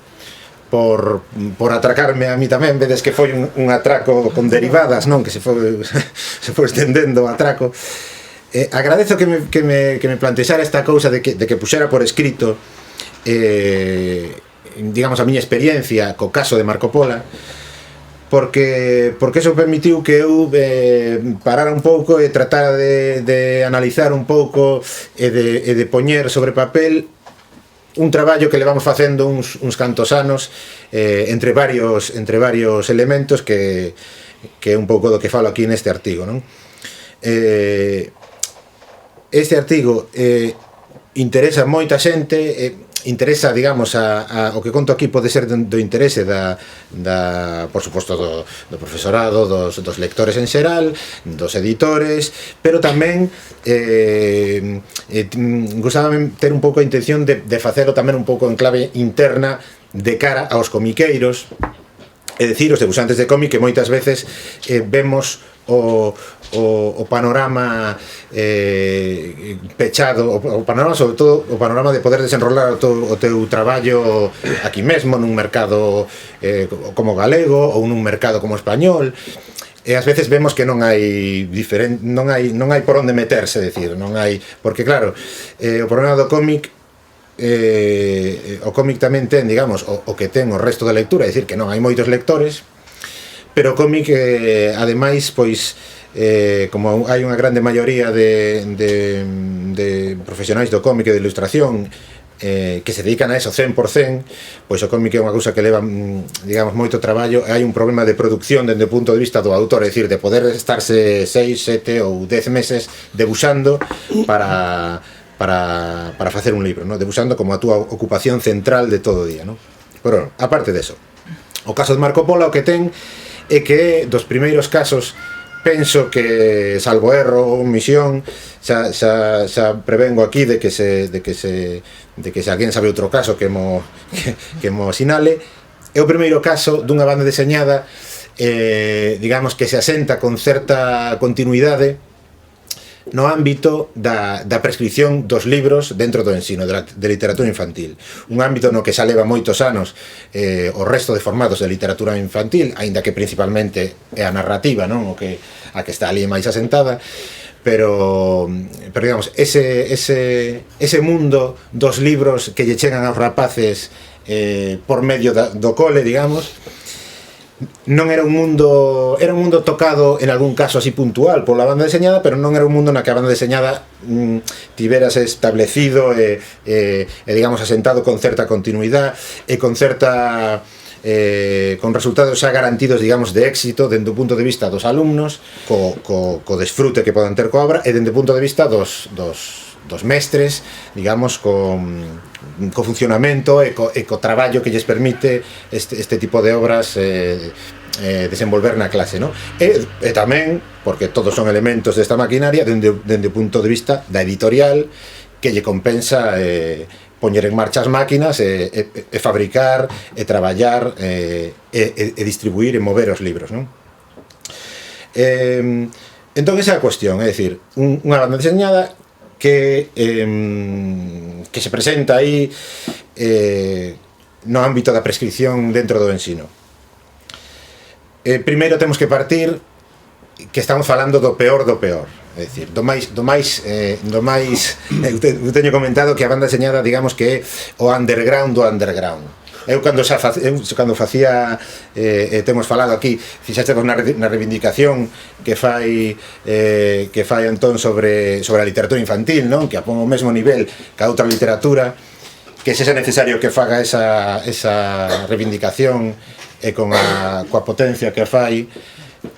por atracarme a mí tamén, vedes que foi un atraco con derivadas, non? Que se foi estendendo o atraco. Agradezo que me plantexara esta cousa de que puxera por escrito digamos a miña experiencia co caso de Marco Pola, porque eso permitiu que eu parara un pouco e tratara de analizar un pouco e de poñer sobre papel un traballo que levamos facendo uns cantos anos entre varios elementos que é un pouco do que falo aquí neste artigo, non? Este artigo interesa moita xente, interesa, digamos, o que conto aquí pode ser do interese por suposto do profesorado, dos lectores en xeral, dos editores, pero tamén gustábame ter un pouco a intención de facelo tamén un pouco en clave interna de cara aos comiqueiros, é dicir, os debuxantes de cómic, que moitas veces vemos o panorama pechado, o panorama, sobre todo o panorama de poder desenrolar o teu traballo aquí mesmo nun mercado como galego ou nun mercado como español, e ás veces vemos que non hai por onde meterse, decir, non hai, porque claro, o problema do cómic, o cómic tamén ten, digamos, o que ten o resto da lectura, é dicir, que non hai moitos lectores, pero o cómic, ademais, pois, como hai unha grande maioría de profesionais do cómic e de ilustración que se dedican a eso 100%, pois o cómic é unha cousa que leva, digamos, moito traballo, e hai un problema de producción dende o punto de vista do autor, é dicir, de poder estarse 6, 7 ou 10 meses debuxando para facer un libro, ¿no? Debuxando como a túa ocupación central de todo o día, ¿no? Pero, aparte deso, o caso de Marco Pola o que ten é que dos primeiros casos, penso que, salvo erro ou omisión, xa prevengo aquí de que se alguén sabe outro caso que mo sinale, é o primeiro caso dunha banda deseñada, digamos, que se asenta con certa continuidade no ámbito da prescripción dos libros dentro do ensino de literatura infantil, un ámbito no que xa leva moitos anos o resto de formatos de literatura infantil, aínda que principalmente é a narrativa, non? A que está ali máis asentada, pero digamos, ese mundo dos libros que lle chegan aos rapaces por medio do cole, digamos, non era un mundo tocado en algún caso así puntual pola banda deseñada, pero non era un mundo na que a banda deseñada tiverase establecido e digamos asentado con certa continuidade e con certa con resultados xa garantidos, digamos, de éxito dende o punto de vista dos alumnos, co desfrute que podan ter coa obra, e dende o punto de vista dos dos mestres, digamos, co funcionamento e co traballo que lles permite este tipo de obras desenvolver na clase, no? E tamén, porque todos son elementos desta maquinaria, dende o punto de vista da editorial, que lle compensa poñer en marcha as máquinas e fabricar, e traballar, e distribuir e mover os libros, non? Entón esa é a cuestión, é dicir, unha banda deseñada que se presenta aí no ámbito da prescripción dentro do ensino. Primeiro temos que partir que estamos falando do peor, é dicir, do máis eu teño comentado que a banda deseñada, digamos que é o underground do underground. Eu cando facía temos falado aquí, fixáchevos na reivindicación que fai Antón sobre a literatura infantil, non? Que a pon ao mesmo nivel que a outra literatura, que se é necesario que faga esa reivindicación e coa potencia que fai,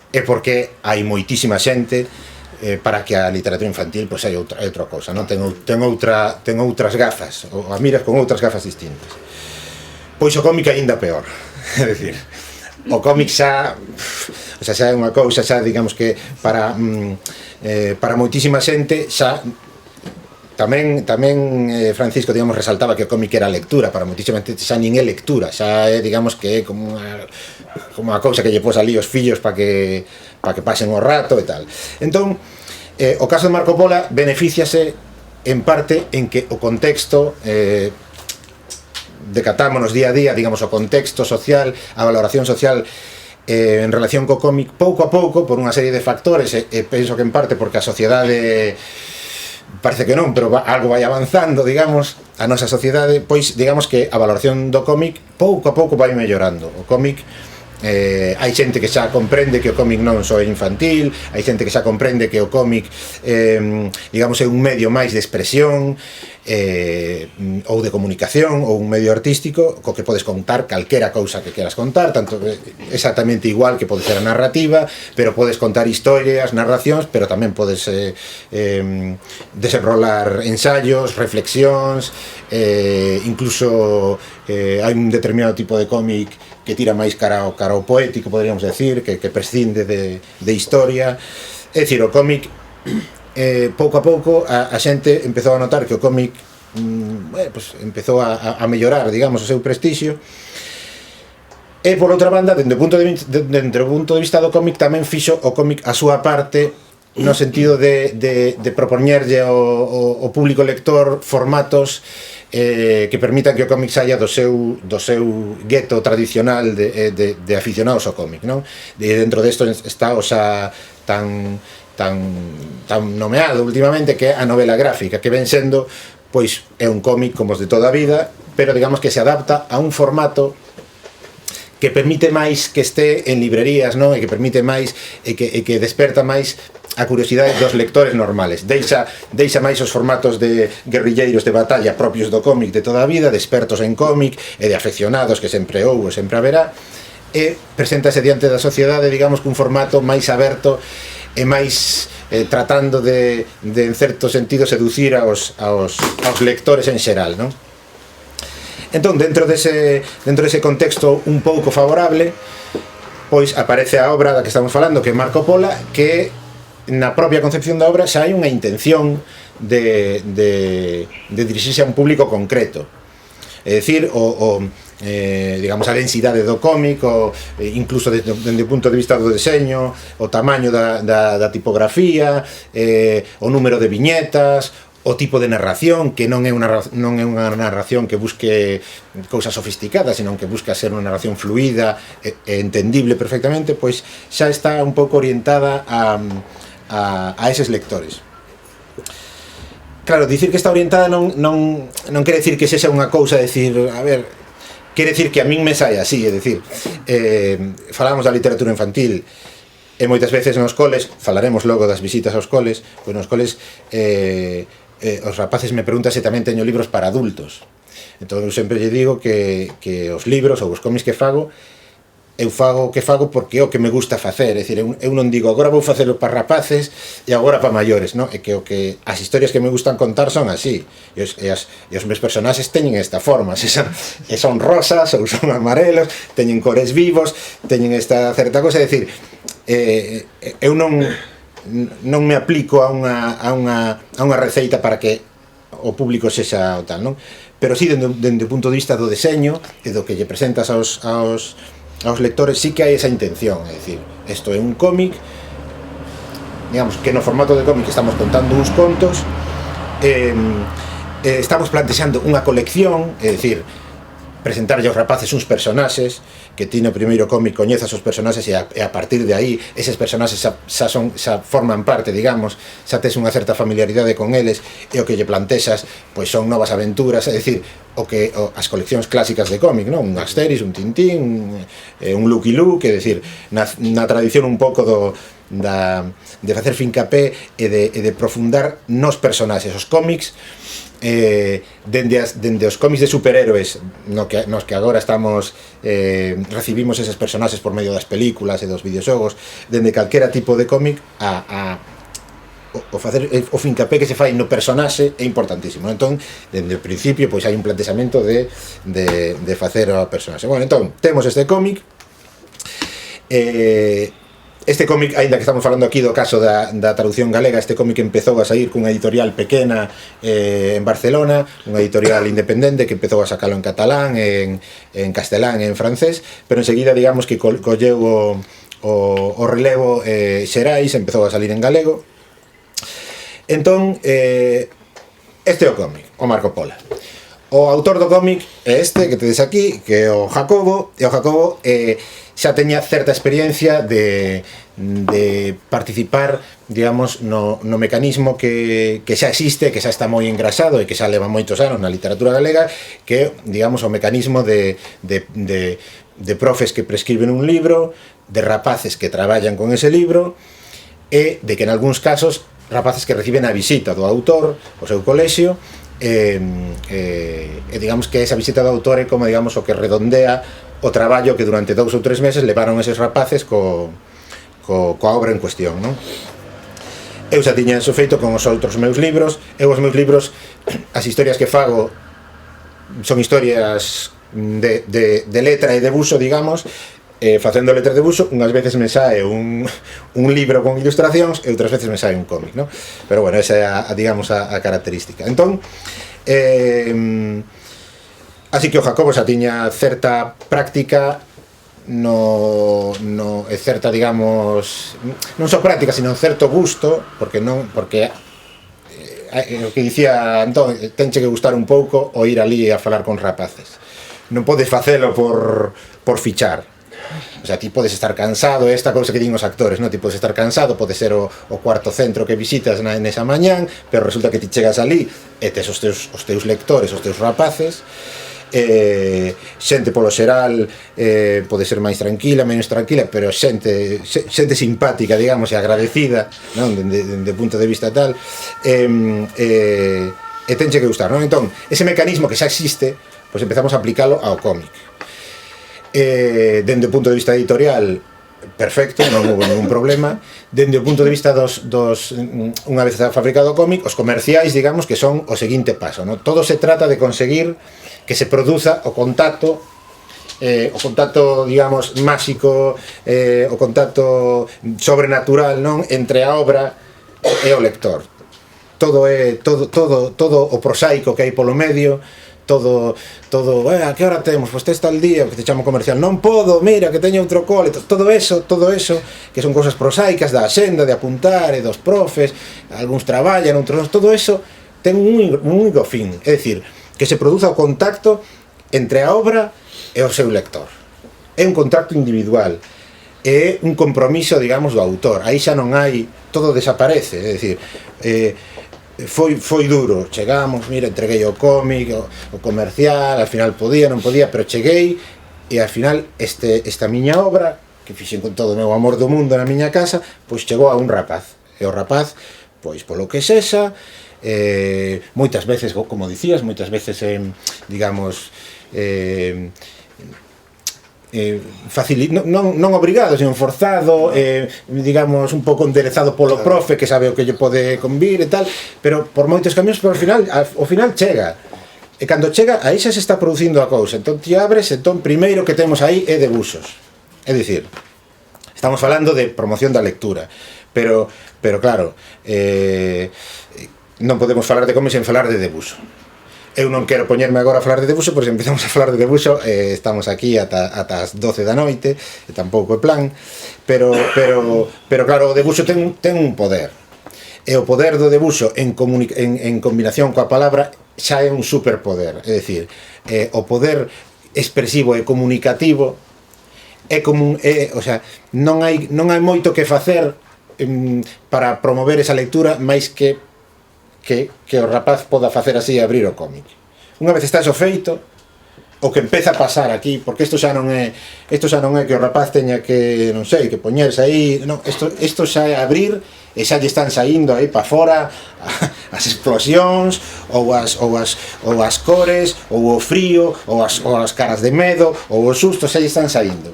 é porque hai moitísima xente para que a literatura infantil pois hai outra cousa, non? Ten outras gafas, ou a miras con outras gafas distintas. Pois o cómic aínda peor, é dicir, o cómic xa é unha cousa, xa digamos que para moitísima xente xa tamén Francisco, digamos, resaltaba que o cómic era lectura, para moitísima xente xa nin é lectura, xa é, digamos, que é como unha cousa que lle pos ali os fillos para que pasen o rato e tal. Entón, o caso de Marco Polo beneficiase en parte en que o contexto decatámonos día a día, digamos, o contexto social, a valoración social en relación co cómic, pouco a pouco, por unha serie de factores, e penso que en parte porque a sociedade parece que non, pero algo vai avanzando, digamos, a nosa sociedade, pois digamos que a valoración do cómic pouco a pouco vai mellorando. O cómic, hai xente que xa comprende que o cómic non só é infantil, hai xente que xa comprende que o cómic digamos, é un medio máis de expresión ou de comunicación, ou un medio artístico co que podes contar calquera cousa que queras contar, tanto exactamente igual que pode ser a narrativa, pero podes contar historias, narracións, pero tamén podes desenrolar ensaios, reflexións, incluso hai un determinado tipo de cómic que tira máis cara ao poético, poderíamos decir, que prescinde de historia. É dicir, o cómic, pouco a pouco, a xente empezou a notar que o cómic pues, empezou a mellorar, digamos, o seu prestixio. E, por outra banda, dentro do punto de vista do cómic, tamén fixo o cómic a súa parte, no sentido de propoñerlle ao público lector formatos que permitan que o cómic saia do seu gueto tradicional de aficionados ao cómic, non? E dentro desto está o xa tan nomeado últimamente, que é a novela gráfica, que ven sendo, pois, é un cómic como os de toda a vida, pero digamos que se adapta a un formato que permite máis que este en librerías, non? E que permite máis e que desperta máis a curiosidade dos lectores normales. Deixa máis os formatos de guerrilleiros de batalla propios do cómic de toda a vida, de expertos en cómic e de afeccionados que sempre houbo, sempre haberá, e preséntase diante da sociedade, digamos, cun formato máis aberto e máis tratando de en certo sentido seducir aos lectores en xeral, non? Entón, dentro dese contexto un pouco favorable, pois aparece a obra da que estamos falando, que é Marco Polo, que na propia concepción da obra xa hai unha intención de dirixirse a un público concreto. É dicir, digamos, a densidade do cómic, incluso desde o punto de vista do deseño, o tamaño da tipografía, o número de viñetas, o tipo de narración, que non é unha narración que busque cousas sofisticadas, senón que busca ser unha narración fluida e entendible perfectamente, pois xa está un pouco orientada a eses lectores. Claro, dicir que está orientada non quere decir que sexa unha cousa, decir, a ver, quere decir que a min me saia así, é dicir, falamos da literatura infantil, e moitas veces nos coles, falaremos logo das visitas aos coles, pois nos coles os rapaces me preguntan se tamén teño libros para adultos. Entón eu sempre lle digo que os libros ou os cómics que fago eu fago o que fago porque é o que me gusta facer, é dicir, eu non digo agora vou facelo para rapaces e agora para maiores, non? É que o que as historias que me gustan contar son así, e os meus personaxes teñen esta forma, se son rosas ou son amarelos, teñen cores vivos, teñen esta certa cosa, é dicir, eu non me aplico a unha receita para que o público sexa o tal, non? Pero sí, dende o punto de vista do deseño e do que lle presentas aos lectores, sí que hai esa intención, é dicir, isto é un cómic, digamos que no formato de cómic estamos contando uns contos, estamos plantexando unha colección, é dicir, presentarlle aos rapaces uns personaxes que ti no primeiro cómic coñezas os personaxes e a partir de aí eses personaxes xa forman parte, digamos, xa tes unha certa familiaridade con eles e o que lle plantexas pois son novas aventuras, é dicir, as coleccións clásicas de cómic, non? Un Asterix, un Tintín, un Lucky Luke, é dicir, na tradición un pouco de facer fincapé e de profundar nos personaxes, os cómics dende os cómics de superhéroes nos que agora estamos recibimos eses personaxes por medio das películas e dos videoxogos, dende calquera tipo de cómic o facer o fincapé que se fai no personaxe é importantísimo. Entón, dende o principio pois hai un plantexamento de facer o personaxe. Bueno, entón, temos este cómic. Este cómic, aínda que estamos falando aquí do caso da traducción galega, este cómic empezou a sair cunha editorial pequena en Barcelona, unha editorial independente que empezou a sacalo en catalán, en castelán e en francés, pero enseguida, digamos, que colleu o relevo xerais, empezou a salir en galego. Entón, este é o cómic, o Marco Polo. O autor do cómic é este que tedes aquí, que é o Jacobo, e o Jacobo xa teña certa experiencia de participar, digamos, no mecanismo que xa existe, que xa está moi engrasado e que xa leva moitos anos na literatura galega, que é, digamos, o mecanismo de profes que prescriben un libro, de rapaces que traballan con ese libro, e de que en algúns casos rapaces que reciben a visita do autor, o seu colexio, digamos que esa visita do autor é como, digamos, o que redondea o traballo que durante 2 ou 3 meses levaron eses rapaces coa obra en cuestión, non? Eu xa tiña eso feito con os outros meus libros. Os meus libros, as historias que fago son historias de letra e de buso, digamos, facendo letras de buso. Unhas veces me sae un libro con ilustracións e outras veces me sae un cómic, non? Pero bueno, esa é digamos a característica. Entón, así que o Jacobo xa tiña certa práctica é certa, digamos, non só práctica, sino certo gusto, porque o que dicía Antón, tenche que gustar un pouco o ir ali a falar con rapaces. Non podes facelo por fichar. O sea, ti podes estar cansado, esta cousa que din os actores, non? Ti podes estar cansado, pode ser o cuarto centro que visitas nesa mañán, pero resulta que ti chegas ali e tes os teus lectores, os teus rapaces. Xente polo xeral pode ser máis tranquila, menos tranquila, pero xente simpática, digamos, e agradecida, non? Dende o punto de vista tal, e tenche que gustar, non? Entón, ese mecanismo que xa existe, pois empezamos a aplicalo ao cómic. Dende o punto de vista editorial, perfecto, non houve ningún problema. Dende o punto de vista unha vez fabricado o cómic, os comerciais, digamos, que son o seguinte paso, non? Todo se trata de conseguir que se produza o contacto, digamos, máxico, o contacto sobrenatural, non? Entre a obra e o lector. Todo o prosaico que hai polo medio, todo, a que hora temos? Pois tes tal día, que te chamo comercial, non podo, mira, que teño outro cole, todo eso, que son cousas prosaicas da axenda, de apuntar, e dos profes, algúns traballan, outros, todo eso ten un único fin, é dicir, que se produza o contacto entre a obra e o seu lector. É un contacto individual, é un compromiso, digamos, do autor. Aí xa non hai, todo desaparece, é dicir, foi duro, chegamos, mira, entreguei o cómic, o comercial, al final podía, non podía, pero cheguei, e al final esta miña obra, que fixen con todo o meu amor do mundo na miña casa, pois chegou a un rapaz, e o rapaz, pois polo que sexa, moitas veces, como dicías, moitas veces, digamos, non obrigado, sino forzado, digamos, un pouco enderezado polo profe que sabe o que lle pode convir e tal, pero por moitos camiños, pero ao final chega. E cando chega, aí xa se está producindo a cousa. Entón ti abres, entón primeiro que temos aí é debuxos. É dicir, estamos falando de promoción da lectura, pero claro, non podemos falar de cómics sen falar de debuxo. Eu non quero poñerme agora a falar de debuxo, porque se empezamos a falar de debuxo estamos aquí ata as 12 da noite, e tampouco é plan, pero claro, o debuxo ten un poder, e o poder do debuxo en combinación coa palabra xa é un superpoder, é dicir, o poder expresivo e comunicativo é como o sea, non hai moito que facer para promover esa lectura máis que o rapaz poda facer así e abrir o cómic. Unha vez está eso feito, o que empeza a pasar aquí, porque isto xa non é que o rapaz teña que, non sei, que poñerse aí, non, isto xa é abrir e xa lle están saindo aí para fora as explosións ou as cores ou o frío ou as caras de medo ou os sustos xa lle están saindo.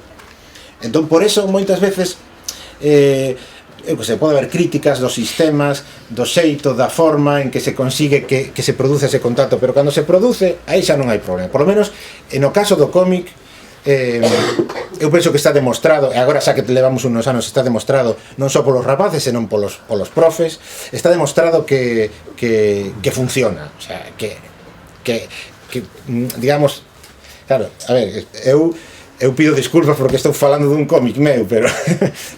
Entón, por eso, moitas veces pode haber críticas dos sistemas, do xeito, da forma en que se consigue que se produce ese contacto, pero cando se produce, aí xa non hai problema. Por lo menos, no caso do cómic, eu penso que está demostrado, e agora xa que levamos unos anos está demostrado, non só polos rapaces, senón polos profes, está demostrado que funciona. O sea, que digamos, claro, a ver, eu pido disculpas porque estou falando dun cómic meu, pero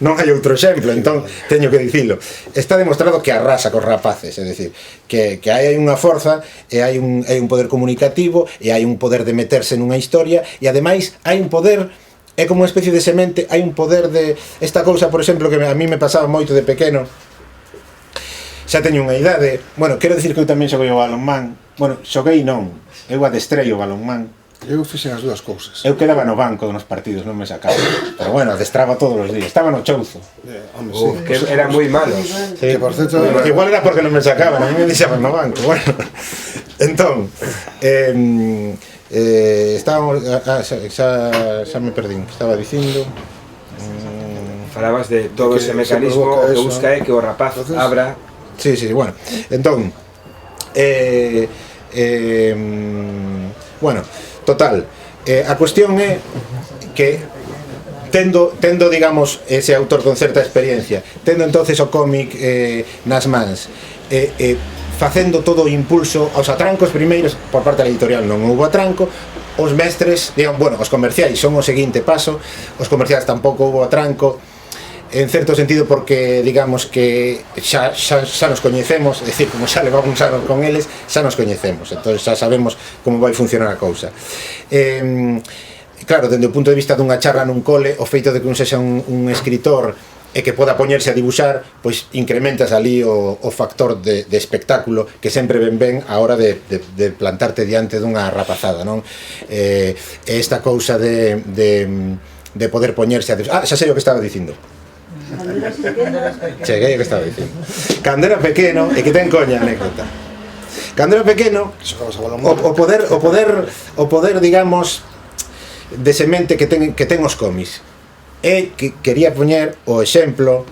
non hai outro exemplo, entón teño que dicilo. Está demostrado que arrasa cos rapaces, é dicir, que hai unha forza e hai un poder comunicativo e hai un poder de meterse nunha historia e ademais hai un poder, é como unha especie de semente, hai un poder de esta cousa, por exemplo, que a mí me pasaba moito de pequeno. Xa teño unha idade, bueno, quero dicir que eu tamén xoguei o balonmán, bueno, xoguei non, eu adestrei o balonmán.
Eu fixen as dúas cousas.
Eu quedaba no banco nos partidos, non me sacaba. Pero bueno, adestraba todos os días. Estaba no chouzo.
Que eran moi malos.
Sí, que por certo, igual era porque non me sacaban, a mí me deixaban no banco. Bueno, entón, estábamos... xa me perdín, que estaba dicindo...
Falabas de todo ese mecanismo que busca que o rapaz abra...
Sí, bueno, entón... bueno, total, a cuestión é que tendo, digamos, ese autor con certa experiencia, tendo entonces o cómic nas mans, facendo todo o impulso aos atrancos primeiros, por parte da editorial non houve atranco, os mestres, digamos, bueno, os comerciais son o seguinte paso, os comerciais tampouco houve atranco, en certo sentido porque, digamos, que xa nos coñecemos, é dicir, como xa levamos anos con eles, xa nos coñecemos, entón xa sabemos como vai funcionar a cousa. Claro, dende o punto de vista dunha charla nun cole, o feito de que un sexa un escritor e que poda poñerse a dibuxar, pois incrementas ali o factor de espectáculo que sempre ben a hora de plantarte diante dunha rapazada, non? Esta cousa de poder poñerse a dibuxar... xa sei o que estaba dicindo. Cheguei o que estaba dicindo. Cando era pequeno, e que ten coña a anécdota. Cando era pequeno, o poder, digamos, de semente que ten os cómics, e que quería poñer o exemplo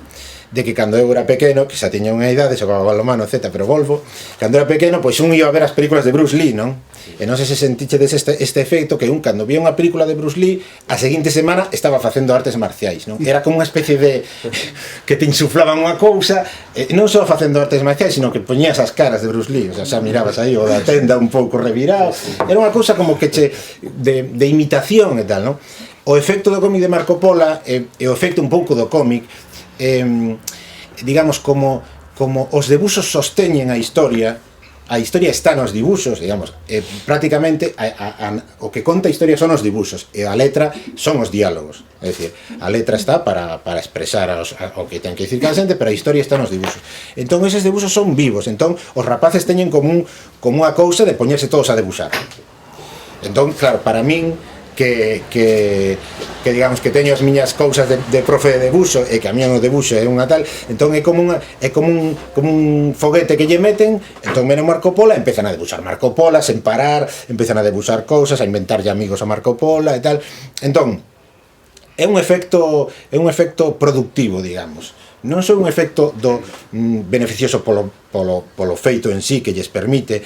de que cando eu era pequeno, que xa tiña unha idade, xogaba balonmano, etc, pero volvo, cando era pequeno, pois un iba a ver as películas de Bruce Lee, non? E non sei se sentichedes este efecto que un, cando vía unha película de Bruce Lee, a seguinte semana estaba facendo artes marciais, non? Era como unha especie de... que te insuflaban unha cousa, non só facendo artes marciais, sino que poñías as caras de Bruce Lee, o sea, xa mirabas aí o da tenda un pouco revirado, era unha cousa como que de imitación e tal, non? O efecto do cómic de Marco Pola e o efecto un pouco do cómic, digamos, como os debuxos sosteñen a historia está nos dibuxos, digamos, prácticamente o que conta a historia son os dibuxos e a letra son os diálogos, é dicir, a letra está para expresar o que ten que dicir cada xente, pero a historia está nos dibuxos. Entón eses dibuxos son vivos, entón os rapaces teñen como unha cousa de poñerse todos a debuxar. Entón, claro, para min que digamos que teño as miñas cousas de profe de debuxo e que a miña no debuxo é unha tal, entón é como un foguete que lle meten, entón ven Marco Pola e empezan a debuxar Marco Pola sen parar, empezan a debuxar cousas, a inventarlle amigos a Marco Pola e tal. Entón, é un efecto productivo, digamos. Non son un efecto beneficioso polo feito en sí que lles permite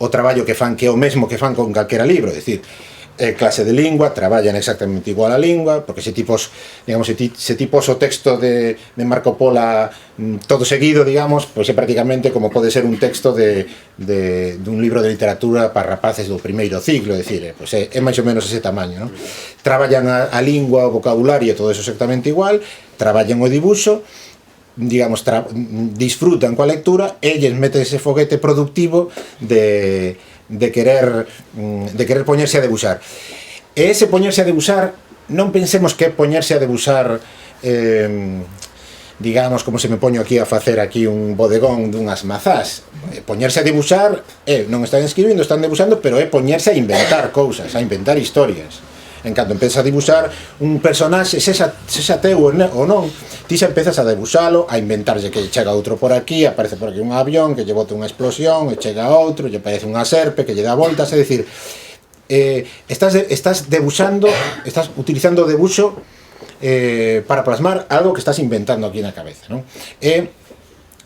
o traballo que fan, que é o mesmo que fan con calquera libro, é dicir, clase de lingua, traballan exactamente igual a lingua, porque se tipos o texto de Marco Polo todo seguido, digamos, pois é prácticamente como pode ser un texto dun libro de literatura para rapaces do primeiro ciclo, é dicir, pois é máis ou menos ese tamaño, non? Traballan a lingua, o vocabulario, todo eso exactamente igual, traballan o dibuixo, digamos, disfrutan coa lectura e lles mete ese foguete productivo de querer poñerse a debuxar. E ese poñerse a debuxar, non pensemos que é poñerse a debuxar, digamos, como se me poño aquí a facer aquí un bodegón dunhas mazás. Poñerse a debuxar non están escribindo, están debuxando, pero é poñerse a inventar cousas, a inventar historias. En canto empezas a dibuxar un personaxe, sexa teu ou non, ti xa empezas a debuxalo, a inventarlle que chega outro por aquí, aparece por aquí un avión, que lle bota unha explosión, e chega outro, lle parece unha serpe, que lle dá voltas, é dicir, estás debuxando, estás utilizando o debuxo para plasmar algo que estás inventando aquí na cabeza, non?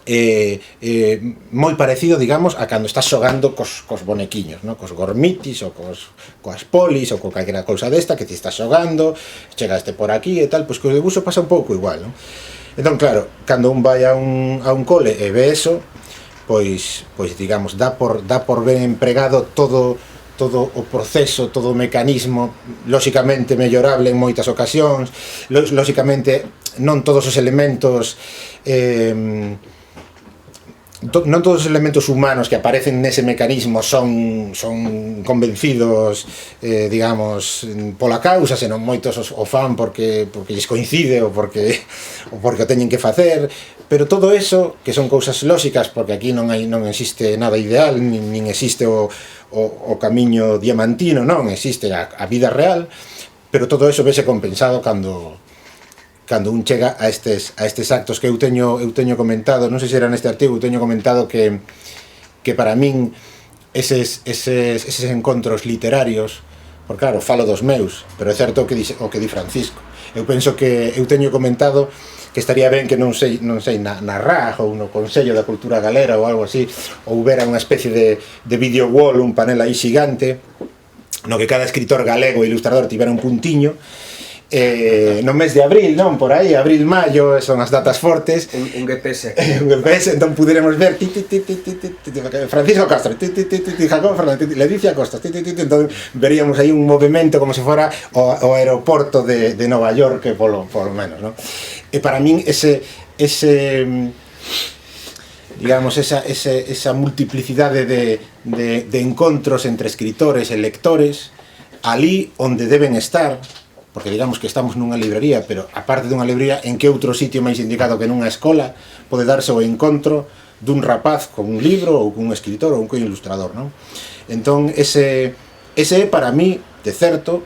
Moi parecido, digamos, a cando estás xogando cos bonequiños, no? Cos gormitis ou coas polis ou con calquera cousa desta que ti estás xogando, chegaste por aquí e tal, pois que o debuxo pasa un pouco igual, non? Entón, claro, cando un vai a un cole e ve eso, pois digamos, dá por ben empregado todo o proceso, todo o mecanismo, lóxicamente mellorable en moitas ocasións, lóxicamente non todos os elementos non todos os elementos humanos que aparecen nese mecanismo son convencidos, digamos, pola causa, senón moitos o fan porque lles coincide ou porque o teñen que facer, pero todo eso, que son cousas lóxicas, porque aquí non existe nada ideal, nin existe o camiño diamantino, non existe a vida real, pero todo eso vese compensado cando un chega a estes actos que eu teño comentado, non sei se era neste artigo, eu teño comentado que para min eses encontros literarios, porque claro, falo dos meus, pero é certo o que di Francisco. Eu penso que eu teño comentado que estaría ben que non sei na RAG ou no Consello da Cultura Galega ou algo así, houbera unha especie de video wall, un panel aí xigante, no que cada escritor galego e ilustrador tivera un puntiño, no mes de abril, non? Por aí, abril, maio, son as datas fortes.
Un GPS aquí.
Un GPS, entón puderemos ver Francisco Castro, Jacob Fernández, Leticia Costa, entón veríamos aí un movimento como se fora o aeroporto de Nova York, polo menos, non? E para min digamos, esa multiplicidade de encontros entre escritores e lectores ali onde deben estar, porque digamos que estamos nunha librería, pero aparte dunha librería, en que outro sitio máis indicado que nunha escola pode darse o encontro dun rapaz con un libro ou cun escritor ou cun ilustrador, non? Entón, ese é para mí, de certo,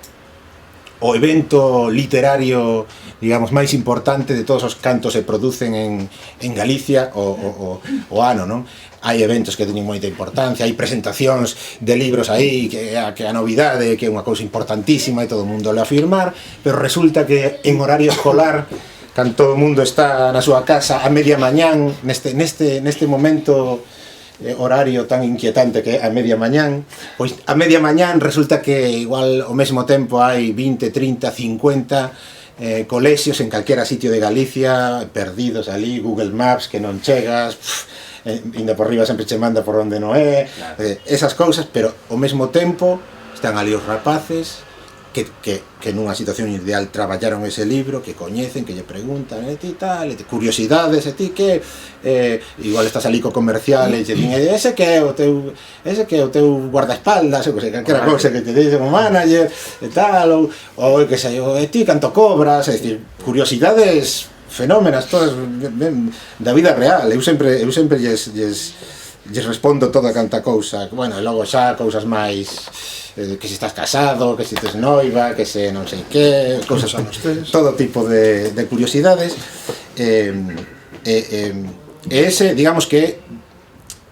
o evento literario, digamos, máis importante de todos os cantos se producen en Galicia o ano, non? Hai eventos que teñen moita importancia, hai presentacións de libros aí, que a novidade, que é unha cousa importantísima e todo o mundo le afirmar, pero resulta que en horario escolar, cando todo o mundo está na súa casa a media mañán, neste momento horario tan inquietante que é a media mañán, pois a media mañán resulta que igual ao mesmo tempo hai 20, 30, 50 colexios en calquera sitio de Galicia, perdidos ali, Google Maps, que non chegas, ainda por riba sempre che manda por onde non é, claro. Esas cousas, pero ao mesmo tempo están ali os rapaces que nunha situación ideal traballaron ese libro, que coñecen, que lle preguntan, e ti tal, e curiosidades, e ti que igual estás ali co comercial e lle din, ese que é o teu guardaespaldas, ou que calquera cousa que te dice o manager, e tal, ou que sei, e ti canto cobras, é dicir, curiosidades fenómenas todas da vida real. Eu sempre lles respondo toda canta cousa, bueno, e logo xa cousas máis que se estás casado, que se tes noiva, que se non sei que, cousas, todo tipo de curiosidades, ese, digamos que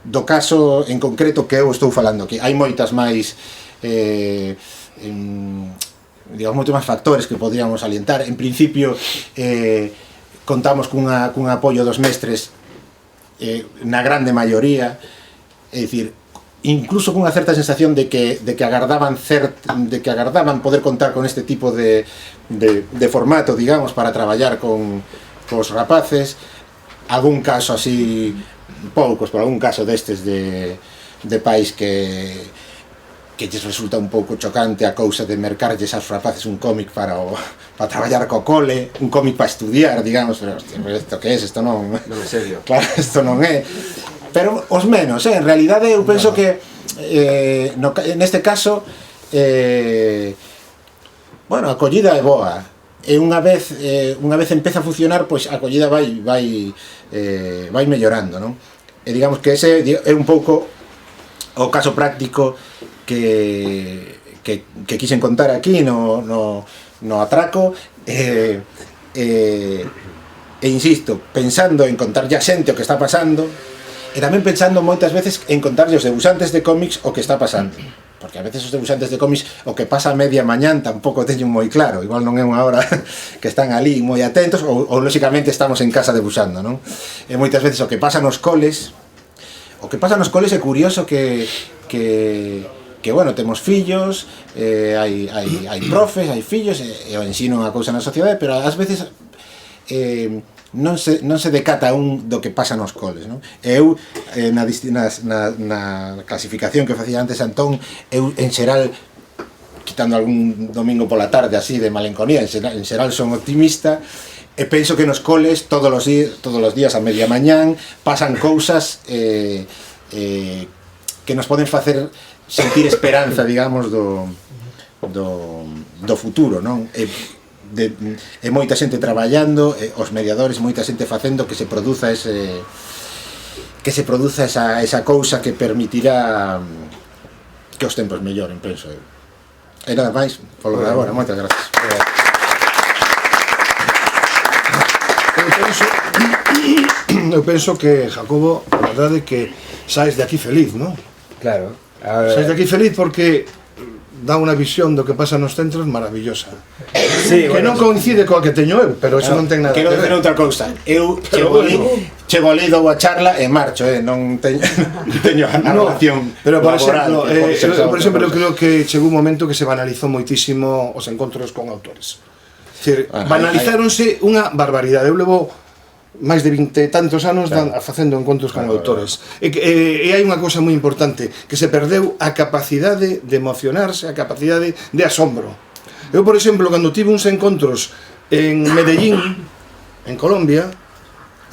do caso en concreto que eu estou falando aquí, hai moitas máis digamos, moitos máis factores que podríamos alientar. En principio, contamos cun apoio dos mestres na grande maioría, é dicir, incluso cunha certa sensación de que agardaban poder contar con este tipo de formato, digamos, para traballar cos rapaces. Algún caso así, poucos, por algún caso destes de pais que lles resulta un pouco chocante a cousa de mercarlles aos rapaces un cómic para traballar co cole, un cómic para estudiar, digamos, pero isto que é, isto non...
Non é serio.
Claro, isto non é. Pero os menos, en realidade eu penso que neste caso bueno, a acollida é boa, e unha vez empeza a funcionar, pois a acollida vai mellorando, non? E digamos que ese é un pouco o caso práctico que quixen contar aquí no atraco, e insisto, pensando en contarlle a xente o que está pasando, e tamén pensando moitas veces en contarlle aos debuxantes de cómics o que está pasando, porque a veces os debuxantes de cómics o que pasa a media mañán tampouco teñen moi claro, igual non é unha hora que están ali moi atentos, ou lóxicamente estamos en casa debuxando, non? E moitas veces o que pasa nos coles é curioso que bueno, temos fillos, hai profes, hai fillos, e o ensino é unha cousa na sociedade, pero ás veces non se decata do que pasa nos coles, non? Eu, na clasificación que facía antes Antón, eu en xeral, quitando algún domingo pola tarde así de malenconía, en xeral son optimista, e penso que nos coles todos os días a media mañán pasan cousas que nos poden facer sentir esperanza, digamos, do futuro, non? E moita xente traballando, os mediadores, moita xente facendo que se produza esa cousa que permitirá que os tempos melloren, penso eu. E nada máis, polo de agora, moitas gracias.
Eu penso que, Jacobo, a verdade é que saes de aquí feliz, non?
Claro.
Saes de aquí feliz porque dá unha visión do que pasa nos centros maravillosa.
Sí,
que non coincide coa que teño eu, pero eso non ten nada que ver.
Quero dizer outra cousa. Eu chego ali, dou a charla e marcho, non teño a relación.
Pero por exemplo, eu creo que chegou un momento que se banalizou moitísimo os encontros con autores. É dicir, banalizáronse unha barbaridade. Eu levo máis de 20 e tantos anos facendo encontros con autores, e hai unha cousa moi importante, que se perdeu a capacidade de emocionarse, a capacidade de asombro. Eu, por exemplo, cando tive uns encontros en Medellín, en Colombia,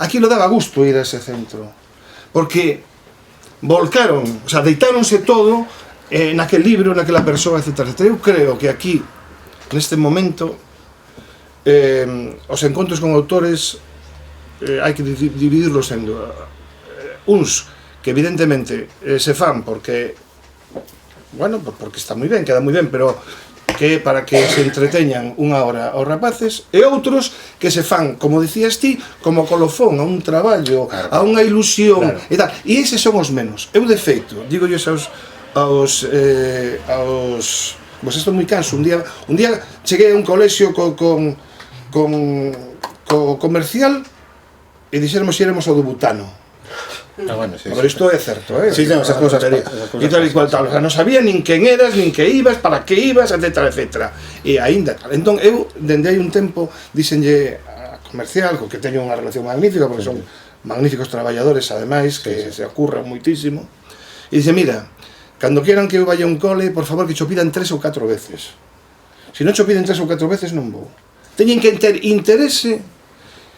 aquilo daba gusto ir a ese centro, porque volcaron, o sea, deitáronse todo naquel libro, naquela persoa, etc. Eu creo que aquí, neste momento, os encontros con autores hai que dividirlos en uns que evidentemente se fan porque, bueno, porque está moi ben, queda moi ben, pero que para que se entreteñan unha hora aos rapaces, e outros que se fan, como dicías ti, como colofón a un traballo, a unha ilusión, e tal. E eses son os menos. Eu, de feito, digo yo pois isto é moi canso. Un día cheguei a un colexio co comercial e dixéramos xéramos ao do Butano.
Bueno, sí,
pero isto é certo,
sí, no, esas cousas
e tal e cual tal, o sea, non sabía nin quen eras, nin que ibas, para que ibas, etcétera, etcétera. E aínda tal. Entón eu, dende hai un tempo, díxenlle a comercial, co que teño unha relación magnífica, porque son magníficos traballadores, ademais, que se ocurran moitísimo, e dixe, mira, cando quieran que eu vaya a un cole, por favor, que cho pidan 3 ou 4 veces. Se non cho piden 3 ou 4 veces, non vou. Teñen que ter interese.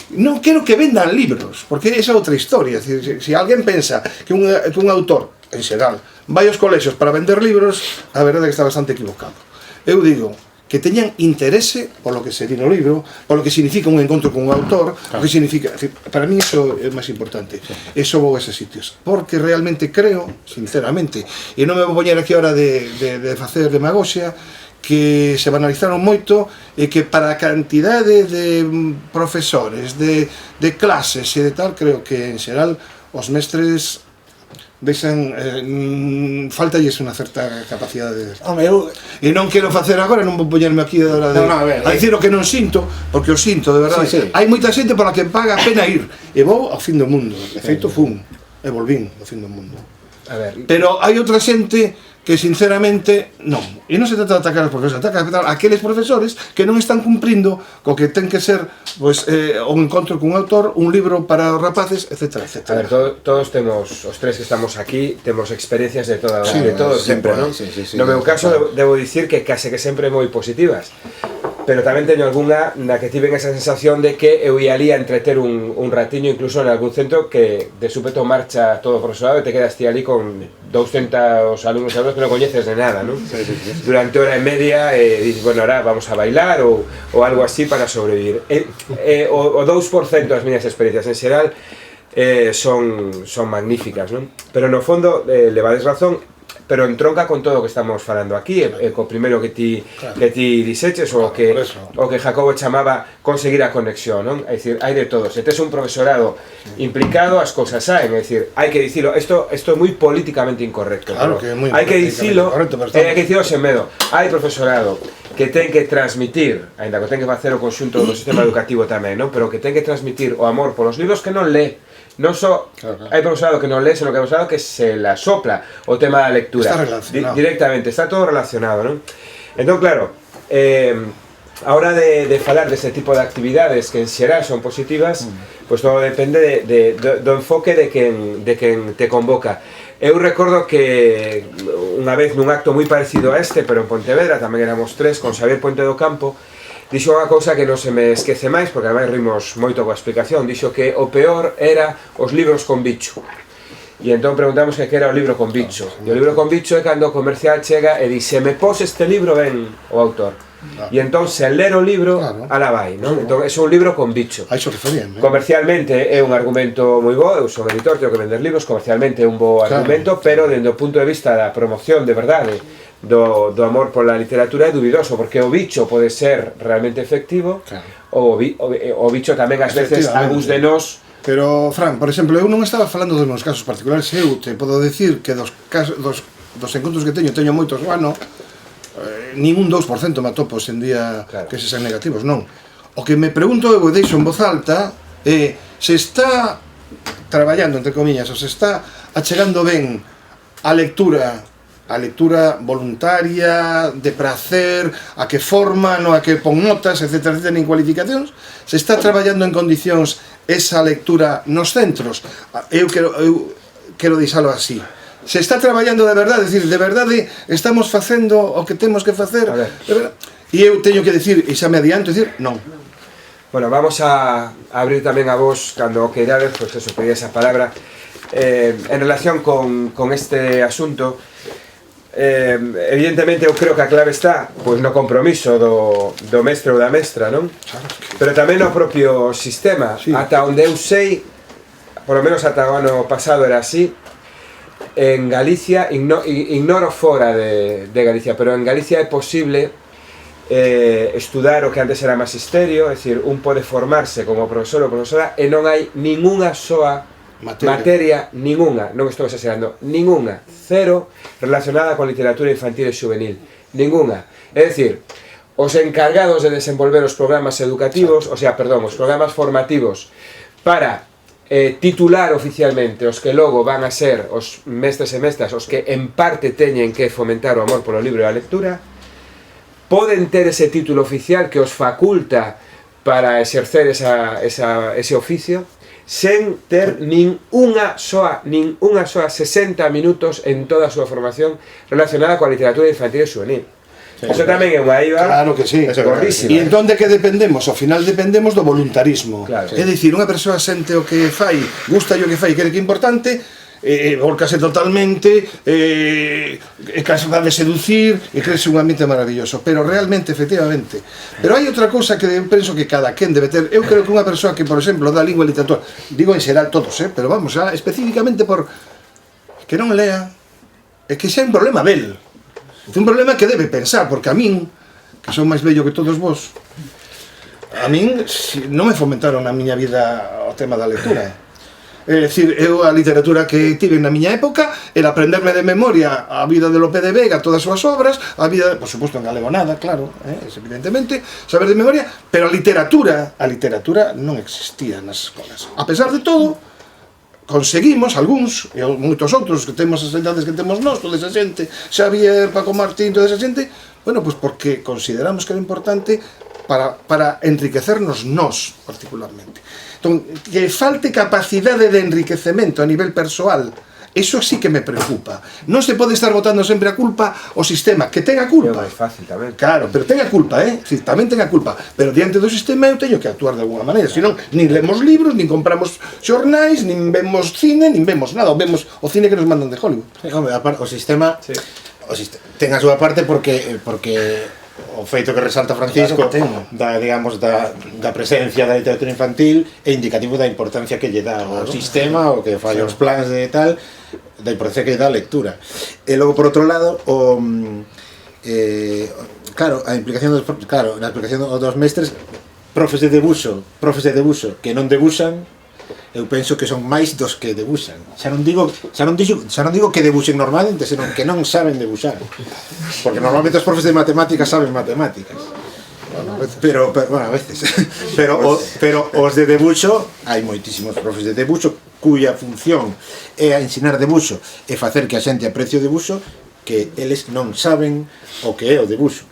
Non quero que vendan libros, porque esa é outra historia. Es decir, se alguén pensa que un autor, en xeral, vai aos colexios para vender libros, a verdade é que está bastante equivocado. Eu digo que teñan interese polo que se di no libro, polo que significa un encontro con un autor, o que significa, para mí iso é máis importante. Eso vou a esos sitios, porque realmente creo, sinceramente, e non me vou poñer aquí ahora de facer demagoxia, que se banalizaron moito e que para a cantidade de profesores, de clases e de tal, creo que en xeral os mestres faltalles unha certa capacidade de...
Home, eu...
E non quero facer agora, non vou poñerme aquí a dicir o que non sinto, porque o sinto, de verdade.
Sí, sí.
Hai moita xente pola que paga a pena ir, e vou ao fin do mundo. De feito, fun, e volvín ao fin do mundo.
A ver,
Pero hai outra xente que sinceramente non. E non se trata de atacar aos profesores, atacar a aqueles profesores que non están cumprindo co que ten que ser pues, un encontro cun autor, un libro para os rapaces, etc.
a ver, todos temos, os tres que estamos aquí, temos experiencias de todo sempre, non? No meu caso, debo dicir que case que sempre moi positivas, pero tamén teño algunha na que tiven esa sensación de que eu ia ali a entreter un ratiño, incluso en algún centro que de súpeto marcha todo o profesorado e te quedas ti ali con 200 alumnos que non coñeces de nada, non? Durante hora e media dices, bueno, ahora vamos a bailar ou algo así para sobrevivir. O 2% das miñas experiencias en xeral son magníficas, non? Pero no fondo, levades razón, pero entronca con todo o que estamos falando aquí, co primeiro que ti dixeches, o que Jacobo chamaba conseguir a conexión, non? É dicir, hai de todo. Se tes un profesorado implicado, as cousas saen, é dicir, hai que dicilo, isto é moi políticamente incorrecto,
claro, que é moi
hai que dicilo,
correcto,
hai que dicilo sen medo. Hai profesorado que ten que transmitir, aínda que ten que facer o conxunto do sistema educativo tamén, non? Pero que ten que transmitir o amor polos libros que non lee. Non só hai profesorado que non lee, senón que hai profesorado que se la sopla o tema da lectura.
Está relacionado.
Directamente, está todo relacionado, non? Entón, claro, a hora de falar dese tipo de actividades que en xeral son positivas, pois todo depende do enfoque de quen te convoca. Eu recordo que unha vez nun acto moi parecido a este, pero en Pontevedra, tamén éramos tres, con Xavier Puente do Campo, dixo unha cousa que non se me esquece máis, porque ademais rimos moito coa explicación. Dixo que o peor era os libros con bicho. E entón preguntamos que era o libro con bicho. E o libro con bicho é cando o comercial chega e di, se me pos este libro, ven o autor. E entón, se ler o libro, ala vai, non? Entón, é un libro con bicho.
A iso referían,
Comercialmente é un argumento moi bo, eu son editor, teño que vender libros, comercialmente é un bo argumento, pero dende o punto de vista da promoción de verdade, do amor pola literatura é dubidoso, porque o bicho pode ser realmente efectivo, o bicho tamén ás veces algúns de nós.
Pero, Fran, por exemplo, eu non estaba falando dos meus casos particulares, eu te podo decir que dos encontros que teño moitos o ano, nin un 2% me atopo en día que se sean negativos, non. O que me pregunto eu, e deixo en voz alta, se está traballando, entre comillas, ou se está achegando ben a lectura voluntaria, de prazer, a que forman, a que pon notas, etc, nin cualificacións, se está traballando en condicións esa lectura nos centros. Eu quero deixalo así. Se está traballando de verdade, é dicir, de verdade estamos facendo o que temos que facer. E eu teño que decir, e xa me adianto, dicir, non.
Bueno, vamos a abrir tamén a vos, cando o queirades, pois eso, pedí esa palabra. En relación con este asunto, evidentemente eu creo que a clave está pois no compromiso do mestre ou da mestra, non? Pero tamén no propio sistema, ata onde eu sei, polo menos ata o ano pasado era así. En Galicia, ignoro fora de Galicia, pero en Galicia é posible estudar o que antes era magisterio, é dicir, un pode formarse como profesor ou profesora e non hai ningunha soa materia, ninguna, non estou exagerando, ninguna, cero, relacionada con literatura infantil e juvenil, ninguna. É dicir, os encargados de desenvolver os programas educativos, os programas formativos para titular oficialmente os que logo van a ser os mestres e mestras, os que en parte teñen que fomentar o amor polo libro e a lectura, poden ter ese título oficial que os faculta para exercer ese oficio, sen ter nin unha soa 60 minutos en toda a súa formación relacionada coa literatura infantil e juvenil. Eso tamén é unha IVA.
Claro que sí. E entón de que dependemos? Ao final dependemos do voluntarismo. É dicir, unha persoa sente o que fai, gusta o que fai, cree que é importante, volcase totalmente, é capaz de seducir e creese un ambiente maravilloso, pero realmente, efectivamente. Pero hai outra cousa que eu penso que cada quen debe ter. Eu creo que unha persoa que, por exemplo, dá lingua e literatura, digo en xeral todos, pero vamos, especificamente por que non lea, é que xa é un problema del. É un problema que debe pensar, porque a min, que son máis bello que todos vos, a min non me fomentaron na miña vida o tema da lectura. É dicir, eu a literatura que tive na miña época era aprenderme de memoria a vida de Lope de Vega, todas as súas obras, a vida, por suposto, en galego nada, claro, evidentemente, saber de memoria, pero a literatura non existía nas escolas. A pesar de todo, conseguimos, algúns, e moitos outros, que temos as edades que temos nós, toda esa xente, Xavier, Paco Martín, toda esa xente, bueno, pois porque consideramos que era importante para enriquecernos nós, particularmente. Entón, que falte capacidade de enriquecemento a nivel persoal, eso sí que me preocupa. Non se pode estar botando sempre a culpa ao sistema, que ten a culpa.
É máis fácil tamén.
Claro, pero ten a culpa, sí, tamén ten a culpa. Pero diante do sistema eu teño que actuar de alguna maneira. Senón, nin lemos libros, nin compramos xornais, nin vemos cine, nin vemos nada. Ou vemos o cine que nos mandan de Hollywood.
Sí, hombre, o sistema ten a súa parte porque o feito que resalta Francisco da presencia da literatura infantil é indicativo da importancia que lle dá ao sistema, o que fai os plans de tal, da importancia que lle dá a lectura. E logo, por outro lado, claro, a implicación na implicación dos mestres, profes de debuxo que non debuxan, eu penso que son máis dos que debuxan. Xa non digo que debuxen normalmente, senón que non saben debuxar. Porque normalmente os profes de matemáticas saben matemáticas. Pero bueno, a veces. Pero os de debuxo, hai moitísimos profes de debuxo cuya función é a ensinar debuxo e facer que a xente aprecie o debuxo, que eles non saben o que é o debuxo.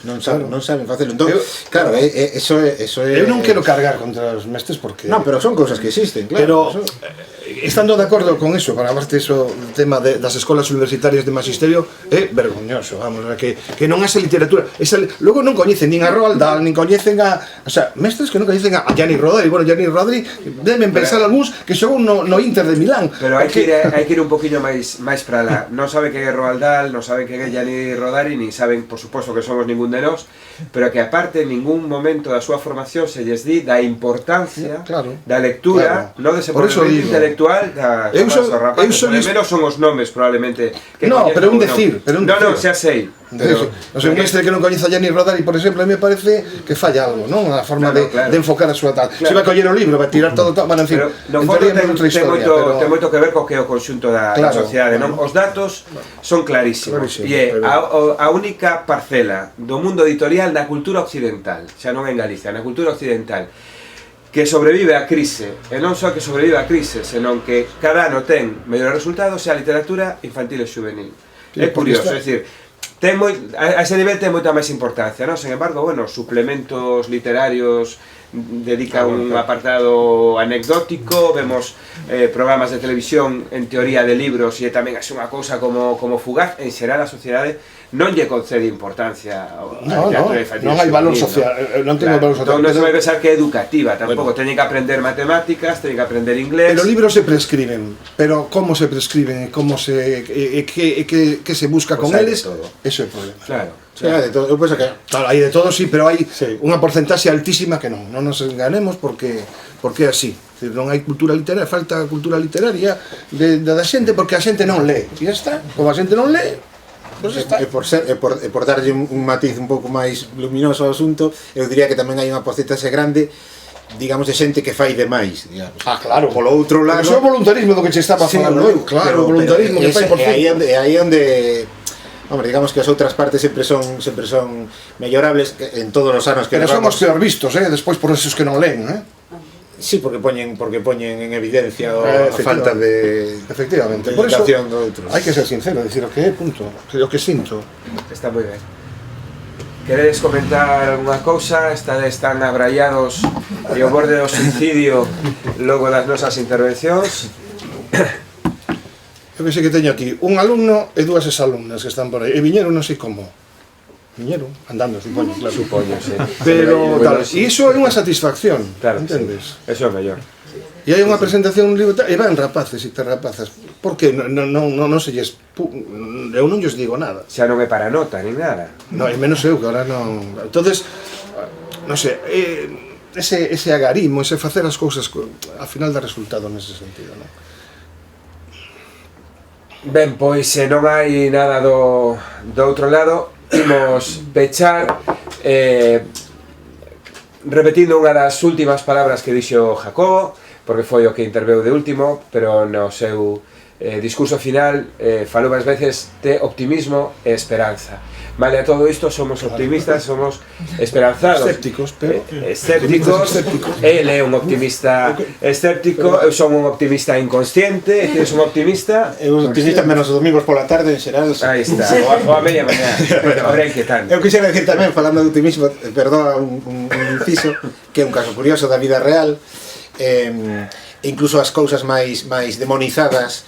Non saben facelo. Entón, claro, eso é...
Eu non quero cargar contra os mestres porque...
Non, pero son cousas que existen, claro.
Pero, estando de acordo con eso, para aparte eso, o tema das escolas universitarias de magisterio, é vergoñoso, vamos, que non haxe literatura. Logo non coñecen nin a Roald Dahl, nin coñecen a... O sea, mestres que non coñecen a Gianni Rodari. Bueno, Gianni Rodari, deben pensar algúns que xogou no Inter de Milán.
Pero hai que ir un poquinho máis para lá. Non saben que é Roald Dahl, non saben que é Gianni Rodari, nin saben, por suposto, que somos ningún de nós, pero que aparte en ningún momento da súa formación se lles di da importancia da lectura, non de desenvolvemento intelectual da rapaces, por menos son os nomes probablemente que
no, pero un decir,
non, xa sei.
O sea, un mestre que non coñeza a Gianni Rodari, por exemplo, a mí me parece que falla algo, non? A forma de enfocar a súa tal. Se vai coller o libro, vai tirar todo, bueno, en fin,
no fondo ten moito que ver co que é o conxunto da sociedade, non? Os datos son clarísimos e a única parcela do mundo editorial da cultura occidental, xa non en Galicia, na cultura occidental, que sobrevive a crise, e non só que sobrevive a crise, senón que cada ano ten mellores resultados é a literatura infantil e juvenil. É curioso, é dicir, a ese nivel ten moita máis importancia, non? Sen embargo, bueno, suplementos literarios dedica un apartado anecdótico, vemos programas de televisión en teoría de libros e tamén é unha cousa como fugaz. En xeral a sociedade non lle concede importancia a literatura infantil.
Non hai valor social, non ten valor social.
Non se vai pensar que é educativa, tampouco, teñen que aprender matemáticas, teñen que aprender inglés.
Pero libros se prescriben, pero como se prescriben, como se que se busca con eles, eso é o problema.
Claro.
Hai de todo, eu penso que claro, hai de todo, sí, pero hai unha porcentaxe altísima que non nos enganemos porque é así. Non hai cultura literaria, falta cultura literaria da xente porque a xente non lee. E está, como a xente non lee, pues está.
E por darlle un matiz un pouco máis luminoso ao asunto, eu diría que tamén hai unha porcentaxe grande, digamos, de xente que fai demais, digamos.
Claro.
Polo outro lado,
pero é o voluntarismo do que che estaba falando eu, claro, o voluntarismo que fai por fin.
E aí onde hombre, digamos que as outras partes sempre son mellorables en todos os anos que
pero somos peor vistos, despois por esos que non leen,
Sí, porque poñen en evidencia a falta de
efectivamente,
por eso
hai que ser sincero, decir o que é, punto, o que sinto.
Está moi ben. Queredes comentar algunha cousa? Estades tan abraiados e ao borde do suicidio logo das nosas intervencións?
Eu que sei que teño aquí un alumno e dúas exalumnas que están por aí, e viñeron non sei como. Viñeron andando, supoño, claro.
Supoño, sí.
Pero tal, e iso é unha satisfacción, claro, entendes?
Sí. Eso é mellor.
E hai unha presentación, un libro, e van rapaces e rapazas. Por que non se lles... Eu non lles digo nada.
Xa non é para nota, nin nada.
Non, e menos eu, que ahora non... Entonces, non sei, ese agarimo, ese facer as cousas, ao final dá resultado nese sentido, non?
Ben, pois se non hai nada do outro lado, imos pechar repetindo unha das últimas palabras que dixo Jacobo, porque foi o que interveu de último, pero no seu discurso final falou várias veces de optimismo e esperanza. Vale, a todo isto somos optimistas, somos esperanzados.
Escépticos, pero...
Escépticos, ele é un optimista escéptico, eu son un optimista inconsciente, e eres un optimista...
Eu optimista menos os domingos pola tarde en xeral.
Aí está, ou a media mañá, ahora inquietante.
Eu quixera decir tamén, falando de optimismo, perdoa un inciso, que é un caso curioso da vida real, incluso as cousas máis demonizadas,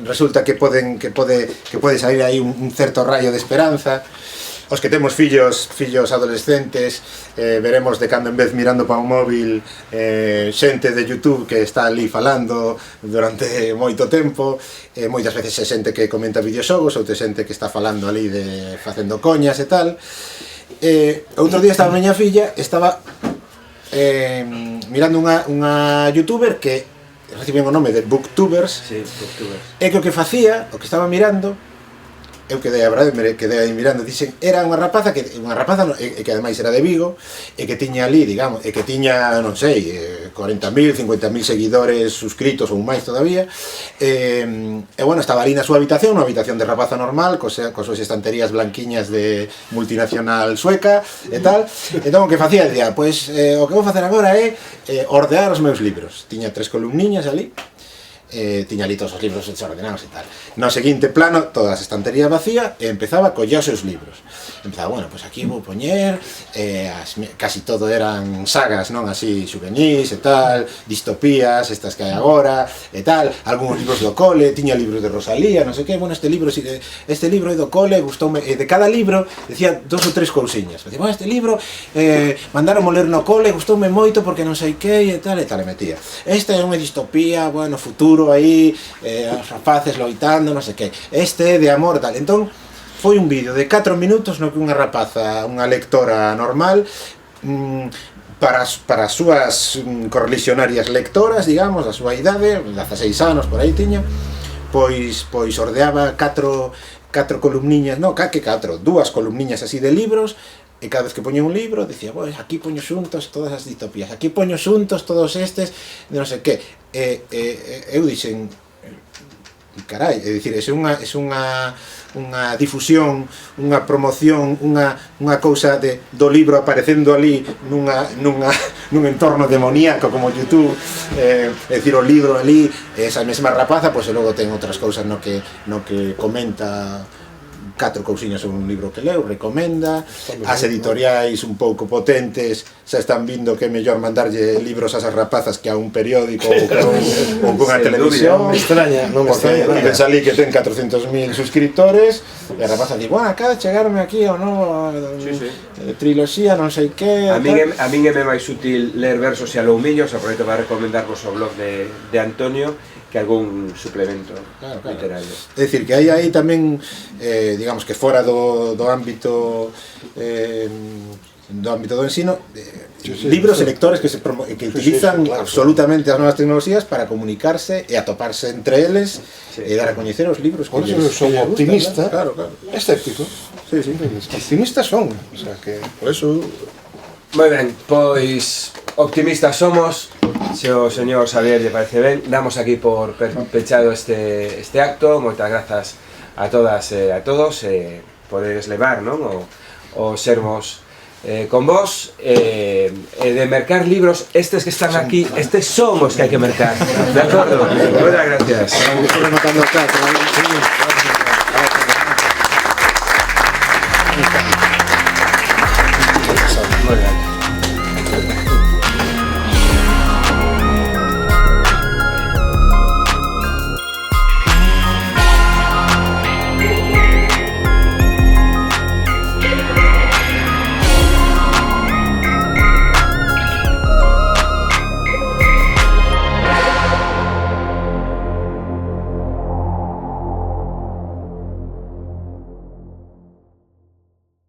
resulta que pode sair aí un certo raio de esperanza. Os que temos fillos adolescentes, veremos de cando en vez mirando para un móvil xente de YouTube que está ali falando durante moito tempo, moitas veces é xente que comenta videoxogos, outra xente que está falando ali facendo coñas e tal. Outro día estaba a miña filla, estaba mirando unha youtuber que reciben o nome de Booktubers,
Sí, Booktubers.
e que o que facía, o que estaba mirando, eu quedei, a verdade, quedei aí mirando, dixen, era unha rapaza que ademais era de Vigo, e que tiña ali, digamos, e que tiña, non sei, 40.000, 50.000 seguidores suscritos ou máis todavía, e bueno, estaba ali na súa habitación, unha habitación de rapaza normal, cos súas estanterías blanquiñas de multinacional sueca e tal. Entón o que facía, dicía, pois o que vou facer agora é ordear os meus libros. Tiña 3 columniñas ali, tiña ali todos os libros desordenados e tal. No seguinte plano, toda a estantería vacía, e empezaba a coller os seus libros. Empezaba, bueno, pois aquí vou poñer, casi todo eran sagas, non, así, juvenís e tal, distopías, estas que hai agora, e tal, algúns libros do cole, tiña libros de Rosalía, non sei que, bueno, este libro é do cole, gustoume, e de cada libro, decía 2 ou 3 cousiñas. Decía, bueno, este libro, mandaron ler no cole, gustoume moito porque non sei que, e tal, e metía. Esta é unha distopía, bueno, futuro, aí, os rapaces loitando, non sei que, este é de amor, tal. Entón, foi un vídeo de 4 minutos no que unha rapaza, unha lectora normal, para as súas correligionarias lectoras, digamos, a súa idade, 16 anos por aí tiña, pois ordeaba 4 columniñas, non, que 4, 2 columniñas así de libros, e cada vez que poñía un libro, dicía, pois aquí poño xuntos todas as distopías, aquí poño xuntos todos estes, de non sei que. Eu dixen, carai, é dicir, é unha difusión, unha promoción, unha cousa do libro aparecendo ali nun entorno demoníaco como YouTube, é dicir, o libro ali, esa mesma rapaza, pois logo ten outras cousas no que comenta 4 cousiñas sobre un libro que leu, recomenda, as editoriais un pouco potentes xa están vindo que é mellor mandarlle libros a esas rapazas que a un periódico ou que a unha televisión.
Non me extraña,
porque salí que ten 400.000 suscriptores e a rapaza di, bueno, acá chegarme aquí ao novo triloxía, non sei que.
A min é máis útil ler versos e aloumiños, aproveito para recomendarvos o blog de Antonio, que algún suplemento literario.
É dicir, que hai aí tamén, digamos que fora do ámbito do ensino, libros e lectores que utilizan absolutamente as novas tecnologías para comunicarse e atoparse entre eles e dar a coñecer os libros que
por eso son optimista,
claro.
Escéptico. Sí. Optimistas son, o sea que por eso.
Moi ben, pois optimistas somos. Se o señor Xavier lle parece ben, damos aquí por pechado este acto. Moitas grazas a todas e a todos, podedes levar, non, o sermos con vos, e de mercar libros, estes que están aquí, estes son os que hai que mercar, de acordo? Moitas gracias.